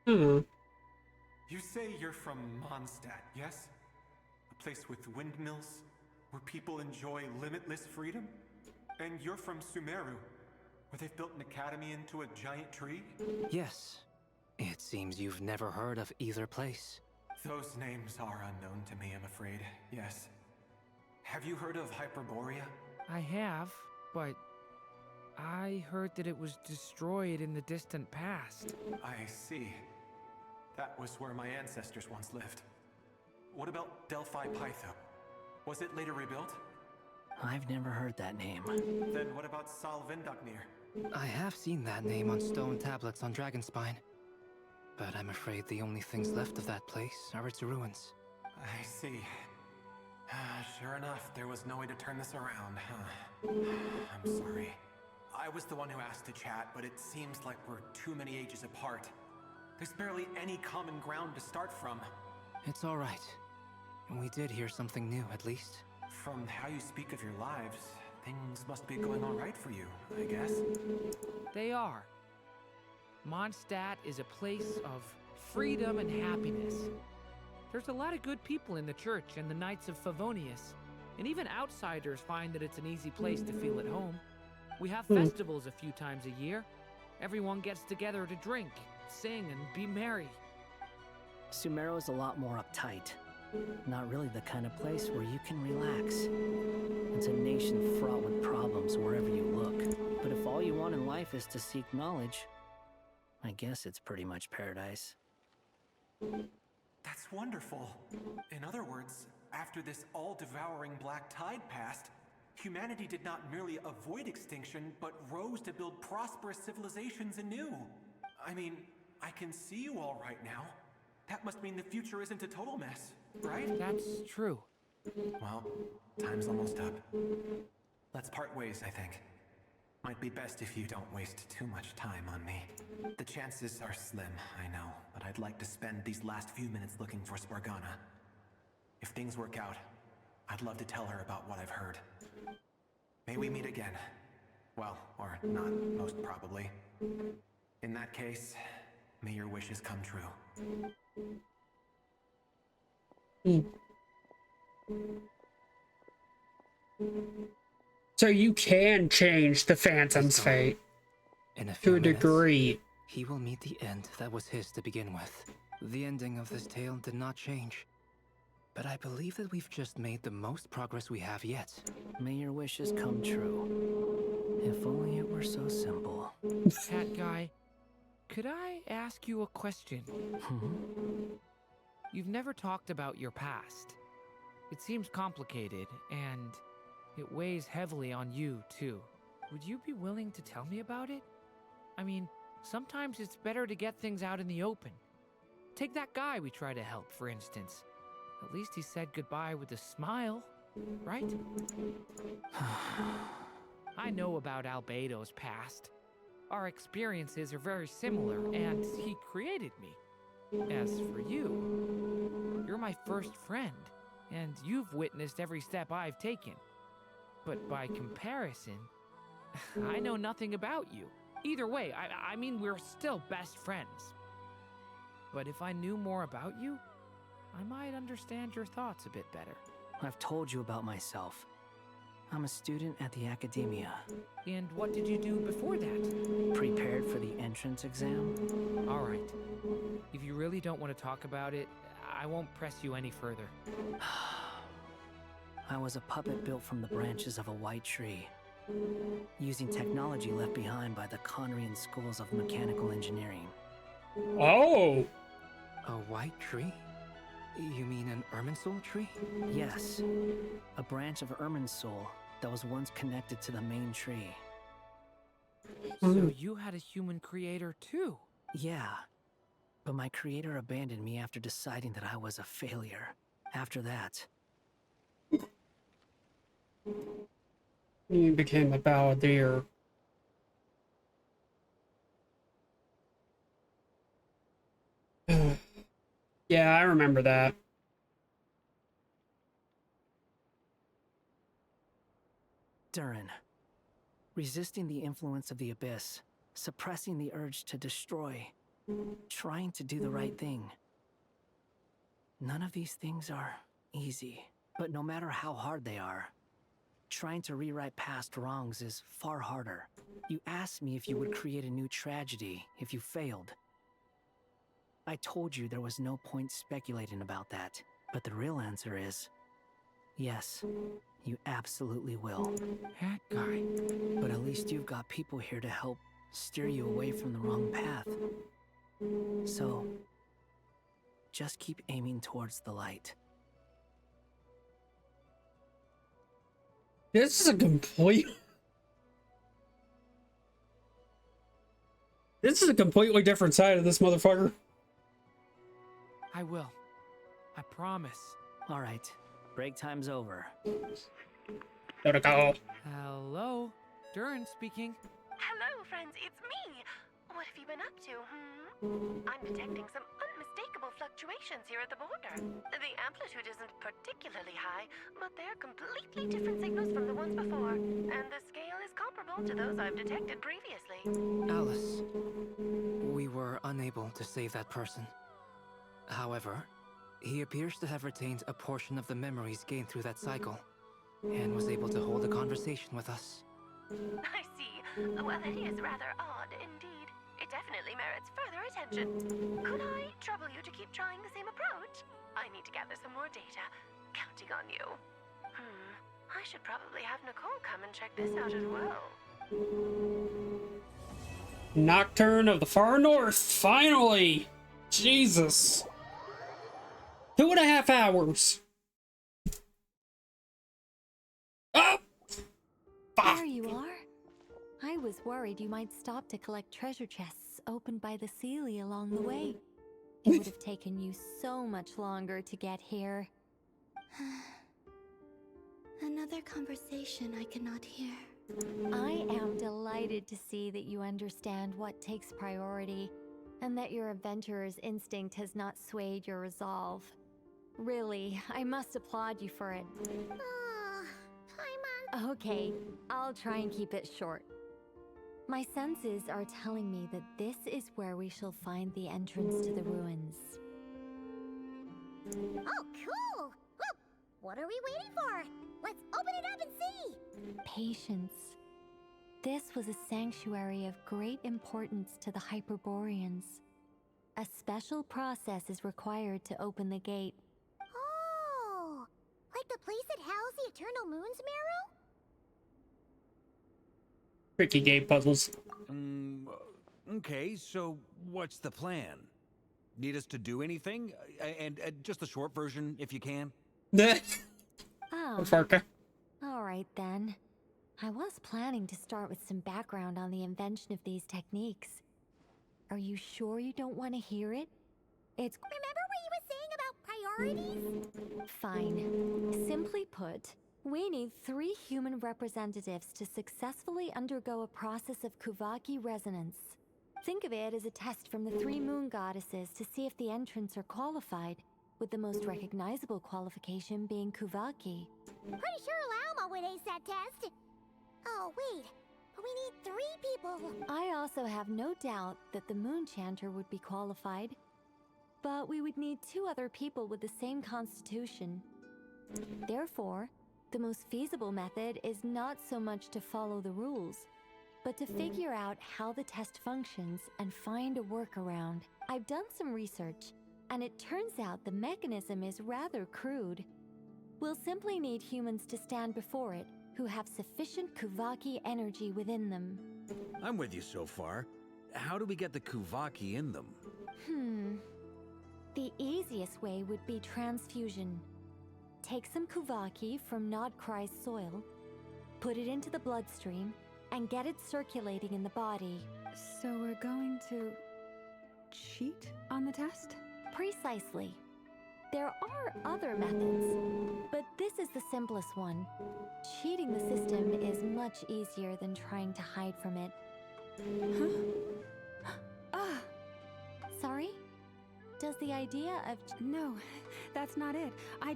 You say you're from Mondstadt, yes? A place with windmills, where people enjoy limitless freedom? And you're from Sumeru, where they've built an academy into a giant tree? Yes. It seems you've never heard of either place. Those names are unknown to me, I'm afraid, yes. Have you heard of Hyperborea? I have, but I heard that it was destroyed in the distant past. I see. That was where my ancestors once lived. What about Delphi Pytho? Was it later rebuilt? I've never heard that name. Then what about Sal Vindaknir? I have seen that name on stone tablets on Dragonspine. But I'm afraid the only things left of that place are its ruins. I see. Sure enough, there was no way to turn this around, huh? I'm sorry. I was the one who asked to chat, but it seems like we're too many ages apart. There's barely any common ground to start from. It's all right. We did hear something new, at least. From how you speak of your lives, things must be going all right for you, I guess. They are. Mondstadt is a place of freedom and happiness. There's a lot of good people in the church and the Knights of Favonius, and even outsiders find that it's an easy place to feel at home. We have festivals a few times a year. Everyone gets together to drink, sing, and be merry. Sumeru is a lot more uptight. Not really the kind of place where you can relax. It's a nation fraught with problems wherever you look. But if all you want in life is to seek knowledge, I guess it's pretty much paradise. That's wonderful. In other words, after this all-devouring black tide passed, humanity did not merely avoid extinction, but rose to build prosperous civilizations anew. I mean, I can see you all right now. That must mean the future isn't a total mess, right? That's true. Well, time's almost up. Let's part ways, I think. Might be best if you don't waste too much time on me. The chances are slim, I know, but I'd like to spend these last few minutes looking for Spargana. If things work out, I'd love to tell her about what I've heard. May we meet again. Well, or not, most probably. In that case, may your wishes come true. So you can change the Phantom's fate In a to few a minutes, degree. he will meet the end that was his to begin with. The ending of this tale did not change. But I believe that we've just made the most progress we have yet. May your wishes come true. If only it were so simple. Cat guy, could I ask you a question? You've never talked about your past. It seems complicated, and it weighs heavily on you, too. Would you be willing to tell me about it? I mean, sometimes it's better to get things out in the open. Take that guy we try to help, for instance. At least he said goodbye with a smile, right? I know about Albedo's past. Our experiences are very similar, and he created me. As for you, you're my first friend, and you've witnessed every step I've taken. But by comparison, I know nothing about you. Either way, I mean, we're still best friends. But if I knew more about you, I might understand your thoughts a bit better. I've told you about myself. I'm a student at the academia. And what did you do before that? Prepared for the entrance exam. All right. If you really don't want to talk about it, I won't press you any further. I was a puppet built from the branches of a white tree, using technology left behind by the Conrian schools of mechanical engineering. Oh! A white tree? You mean an Irminsul tree? Yes, a branch of Irminsul that was once connected to the main tree. So you had a human creator too? Yeah, but my creator abandoned me after deciding that I was a failure. After that, You became a balladeer. Yeah, I remember that. Durin, resisting the influence of the abyss, suppressing the urge to destroy, trying to do the right thing. None of these things are easy, but no matter how hard they are, trying to rewrite past wrongs is far harder. You asked me if you would create a new tragedy if you failed. I told you there was no point speculating about that, but the real answer is yes, you absolutely will. That guy. But at least you've got people here to help steer you away from the wrong path. So, just keep aiming towards the light. This is a complete... This is a completely different side of this motherfucker. I will. I promise. All right, break time's over. Gotta go. Hello? Durin speaking. Hello, friends, it's me. What have you been up to, I'm detecting some unmistakable fluctuations here at the border. The amplitude isn't particularly high, but they're completely different signals from the ones before, and the scale is comparable to those I've detected previously. Alice, we were unable to save that person. However, he appears to have retained a portion of the memories gained through that cycle, and was able to hold a conversation with us. I see. Well, that is rather odd indeed. It definitely merits further attention. Could I trouble you to keep trying the same approach? I need to gather some more data. Counting on you. I should probably have Nicole come and check this out as well. Nocturne of the Far North, finally! Jesus. 2.5 hours. Oh! Fuck. There you are. I was worried you might stop to collect treasure chests. ports opened by the Seelie along the way. It would have taken you so much longer to get here. Another conversation I cannot hear. I am delighted to see that you understand what takes priority, and that your adventurer's instinct has not swayed your resolve. Really, I must applaud you for it. Paimon. Okay, I'll try and keep it short. My senses are telling me that this is where we shall find the entrance to the ruins. Oh, cool! Well, what are we waiting for? Let's open it up and see! Patience. This was a sanctuary of great importance to the Hyperboreans. A special process is required to open the gate. Oh! Like the place that housed the Eternal Moon's Marrow? Tricky game puzzles. Okay, so what's the plan? Need us to do anything? And just the short version, if you can. Oh. Farka. All right then. I was planning to start with some background on the invention of these techniques. Are you sure you don't want to hear it? It's... Remember what you were saying about priorities? Fine. Simply put, we need 3 human representatives to successfully undergo a process of Kuvaki resonance. Think of it as a test from the 3 moon goddesses to see if the entrants are qualified, with the most recognizable qualification being Kuvaki. Pretty sure Lauma would ace that test. Oh, wait. But we need 3 people. I also have no doubt that the Moon Chanter would be qualified. But we would need 2 other people with the same constitution. Therefore, the most feasible method is not so much to follow the rules, but to figure out how the test functions and find a workaround. I've done some research, and it turns out the mechanism is rather crude. We'll simply need humans to stand before it who have sufficient Kuvaki energy within them. I'm with you so far. How do we get the Kuvaki in them? The easiest way would be transfusion. Take some Kuvaki from Nodcry's soil, put it into the bloodstream, and get it circulating in the body. So we're going to cheat on the test? Precisely. There are other methods, but this is the simplest one. Cheating the system is much easier than trying to hide from it. Sorry? Does the idea of... No, that's not it. I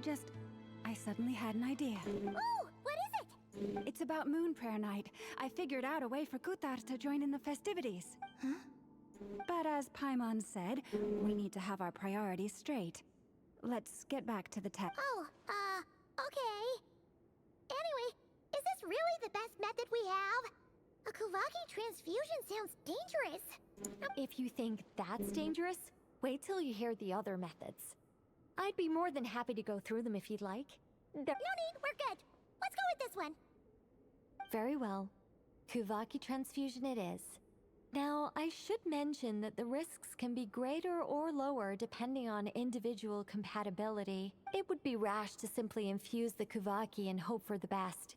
suddenly had an idea. Oh, what is it? It's about Moon Prayer Night. I figured out a way for Kuthar to join in the festivities. But as Paimon said, we need to have our priorities straight. Let's get back to the test. Oh, okay. Anyway, is this really the best method we have? A Kuvaki transfusion sounds dangerous. If you think that's dangerous, wait till you hear the other methods. I'd be more than happy to go through them if you'd like. No need, we're good. Let's go with this one. Very well. Kuvaki transfusion it is. Now, I should mention that the risks can be greater or lower depending on individual compatibility. It would be rash to simply infuse the Kuvaki and hope for the best.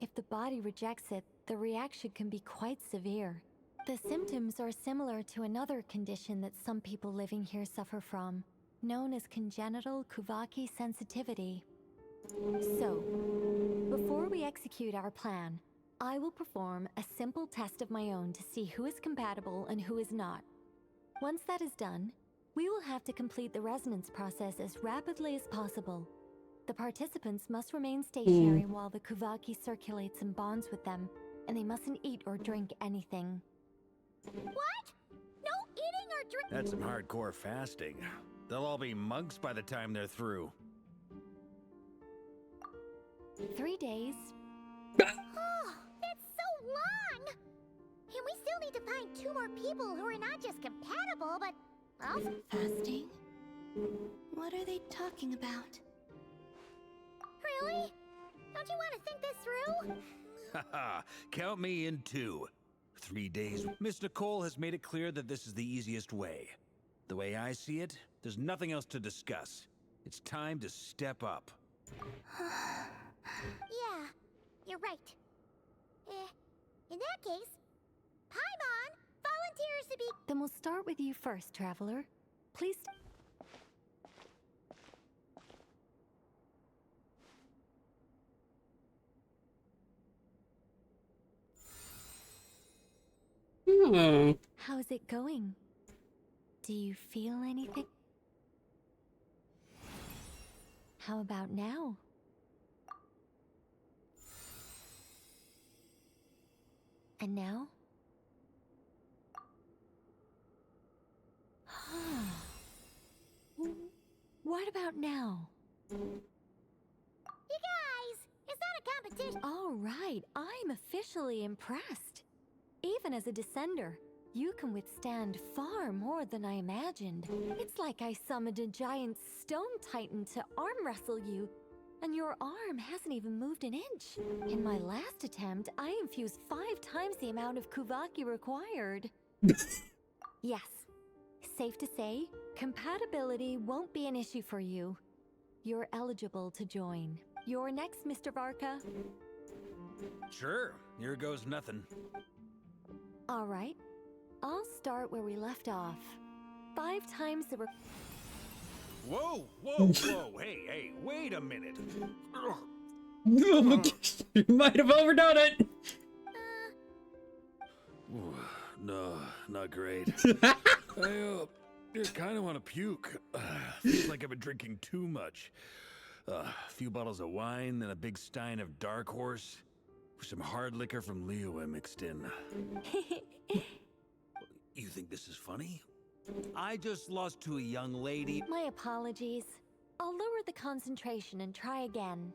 If the body rejects it, the reaction can be quite severe. The symptoms are similar to another condition that some people living here suffer from, known as congenital Kuvaki sensitivity. So, before we execute our plan, I will perform a simple test of my own to see who is compatible and who is not. Once that is done, we will have to complete the resonance process as rapidly as possible. The participants must remain stationary while the Kuvaki circulates and bonds with them, and they mustn't eat or drink anything. What? No eating or drinking? That's some hardcore fasting. They'll all be monks by the time they're through. 3 days. Oh, that's so long! And we still need to find 2 more people who are not just compatible, but also... Fasting? What are they talking about? Really? Don't you want to think this through? Haha, count me in 2. 3 days. Miss Nicole has made it clear that this is the easiest way. The way I see it, there's nothing else to discuss. It's time to step up. Yeah, you're right. In that case, Paimon volunteers to be... Then we'll start with you first, Traveler. Please... How's it going? Do you feel anything? How about now? And now? What about now? You guys, it's not a competition. All right, I'm officially impressed. Even as a descender, you can withstand far more than I imagined. It's like I summoned a giant stone titan to arm wrestle you, and your arm hasn't even moved an inch. In my last attempt, I infused 5 times the amount of Kuvaki required. Yes, safe to say, compatibility won't be an issue for you. You're eligible to join. You're next, Mr. Varka. Sure, here goes nothing. All right, I'll start where we left off. 5 times the Whoa, whoa, whoa, hey, wait a minute. You might have overdone it. No, not great. I kind of want to puke. Feels like I've been drinking too much. A few bottles of wine, then a big stein of Dark Horse. With some hard liquor from Liyue mixed in. You think this is funny? I just lost to a young lady. My apologies. I'll lower the concentration and try again.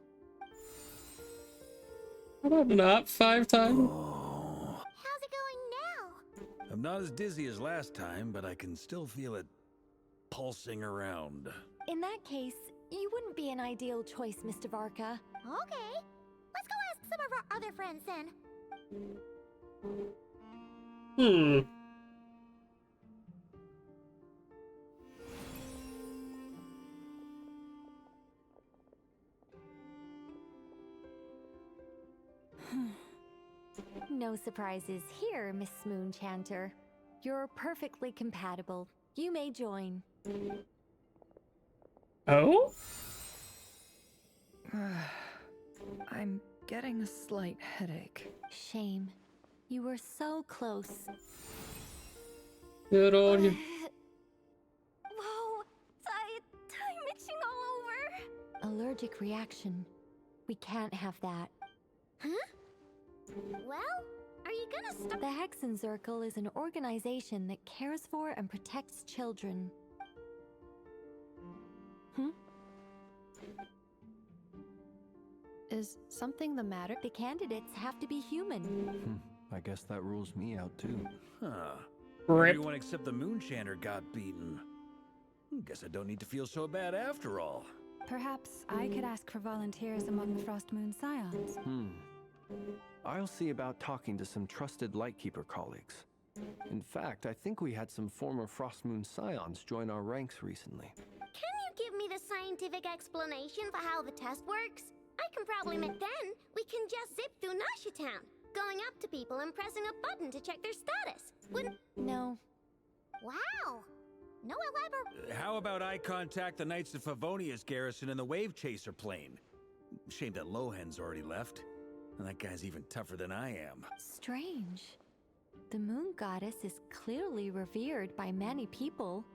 How about not 5 times? Oh. How's it going now? I'm not as dizzy as last time, but I can still feel it pulsing around. In that case, you wouldn't be an ideal choice, Mr. Varka. Okay. Let's go ask some of our other friends then. No surprises here, Miss Smoonchanter. You're perfectly compatible. You may join. Oh? I'm getting a slight headache. Shame. You were so close. Good old you. Whoa! I'm itching all over! Allergic reaction. We can't have that. Huh? Well, are you gonna stop? The Hexen Circle is an organization that cares for and protects children. Is something the matter? The candidates have to be human. I guess that rules me out too. Huh. Rip. Everyone except the Moonchanter got beaten. Guess I don't need to feel so bad after all. Perhaps I could ask for volunteers among the Frost Moon Scions. I'll see about talking to some trusted Lightkeeper colleagues. In fact, I think we had some former Frost Moon Scions join our ranks recently. Can you give me the scientific explanation for how the test works? I can probably make then. We can just zip through Nasha Town, going up to people and pressing a button to check their status. Wouldn't... No. Wow. No elaborate... How about I contact the Knights of Favonia's garrison in the Wave Chaser plane? Shame that Lohan's already left. And that guy's even tougher than I am. Strange. The moon goddess is clearly revered by many people.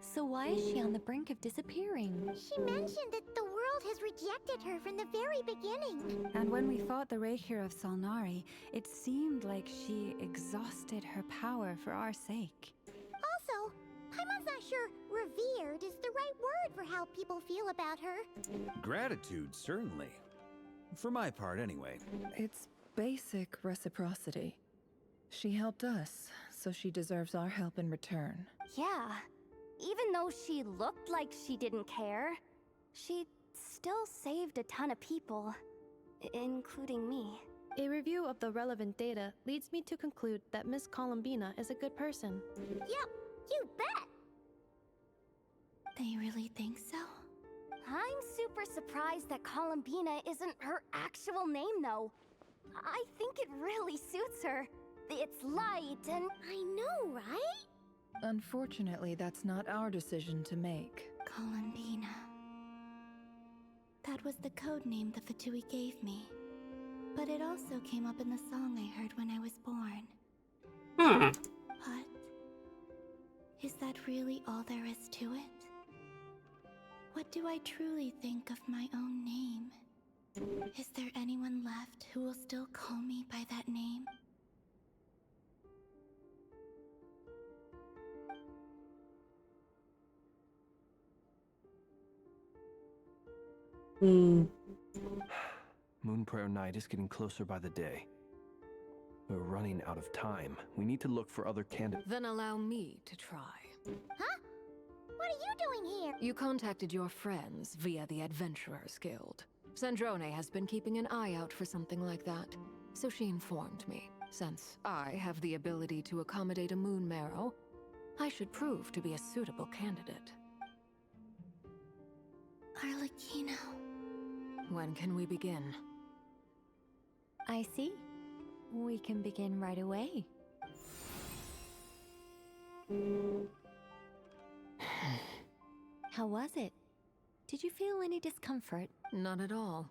So why is she on the brink of disappearing? She mentioned that the world has rejected her from the very beginning. And when we fought the Rakier of Solnari, it seemed like she exhausted her power for our sake. Also, Paimon's not sure revered is the right word for how people feel about her. Gratitude, certainly. For my part, anyway. It's basic reciprocity. She helped us, so she deserves our help in return. Yeah. Even though she looked like she didn't care, she still saved a ton of people, including me. A review of the relevant data leads me to conclude that Miss Columbina is a good person. Yep, you bet! They really think so? I'm super surprised that Columbina isn't her actual name, though. I think it really suits her. It's light and... I know, right? Unfortunately, that's not our decision to make. Columbina. That was the code name the Fatui gave me. But it also came up in the song I heard when I was born. Huh. But is that really all there is to it? What do I truly think of my own name? Is there anyone left who will still call me by that name? Moon Prayer Night is getting closer by the day. We're running out of time. We need to look for other candidates. Then allow me to try. Huh? What are you doing here? You contacted your friends via the Adventurers Guild. Sandrone has been keeping an eye out for something like that, so she informed me. Since I have the ability to accommodate a moon marrow, I should prove to be a suitable candidate. Arlecchino. When can we begin? I see. We can begin right away. How was it? Did you feel any discomfort? Not at all.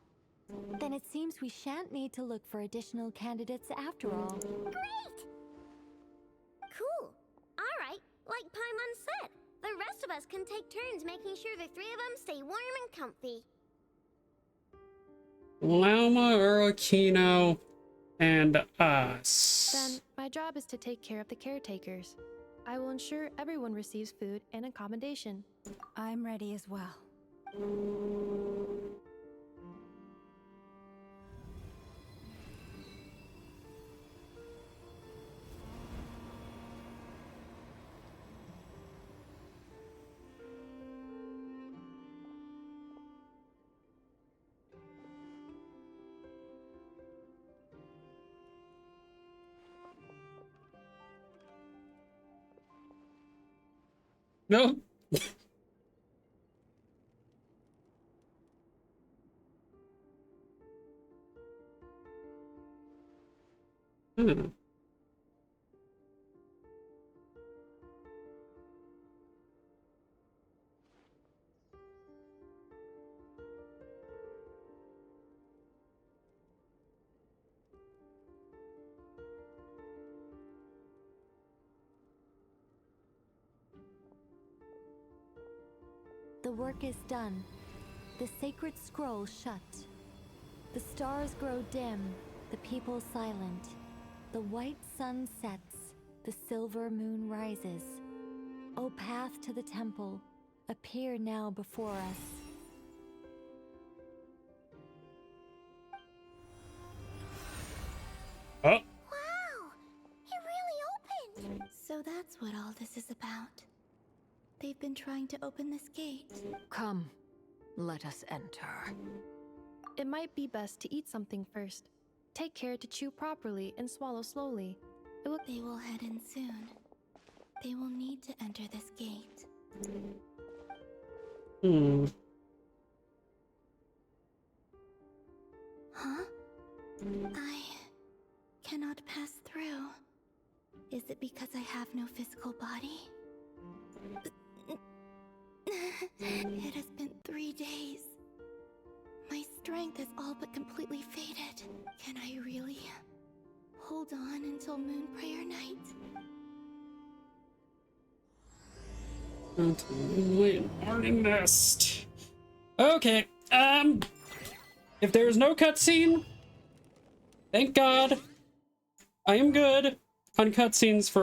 Then it seems we shan't need to look for additional candidates after all. Great! Cool. Alright, like Paimon said, the rest of us can take turns making sure the three of them stay warm and comfy. Llama, Urakino, and us. Then my job is to take care of the caretakers. I will ensure everyone receives food and accommodation. I'm ready as well. No. The work is done. The sacred scroll shut. The stars grow dim, the people silent. The white sun sets, the silver moon rises. O path to the temple, appear now before us. Oh. Wow! It really opened! So that's what all this is about. They've been trying to open this gate. Come, let us enter. It might be best to eat something first. Take care to chew properly and swallow slowly. They will head in soon. They will need to enter this gate. Huh? I cannot pass through. Is it because I have no physical body? It has been 3 days. My strength is all but completely faded. Can I really hold on until Moon Prayer Night? Morning nest. Okay. If there's no cutscene, thank God. I am good on cutscenes for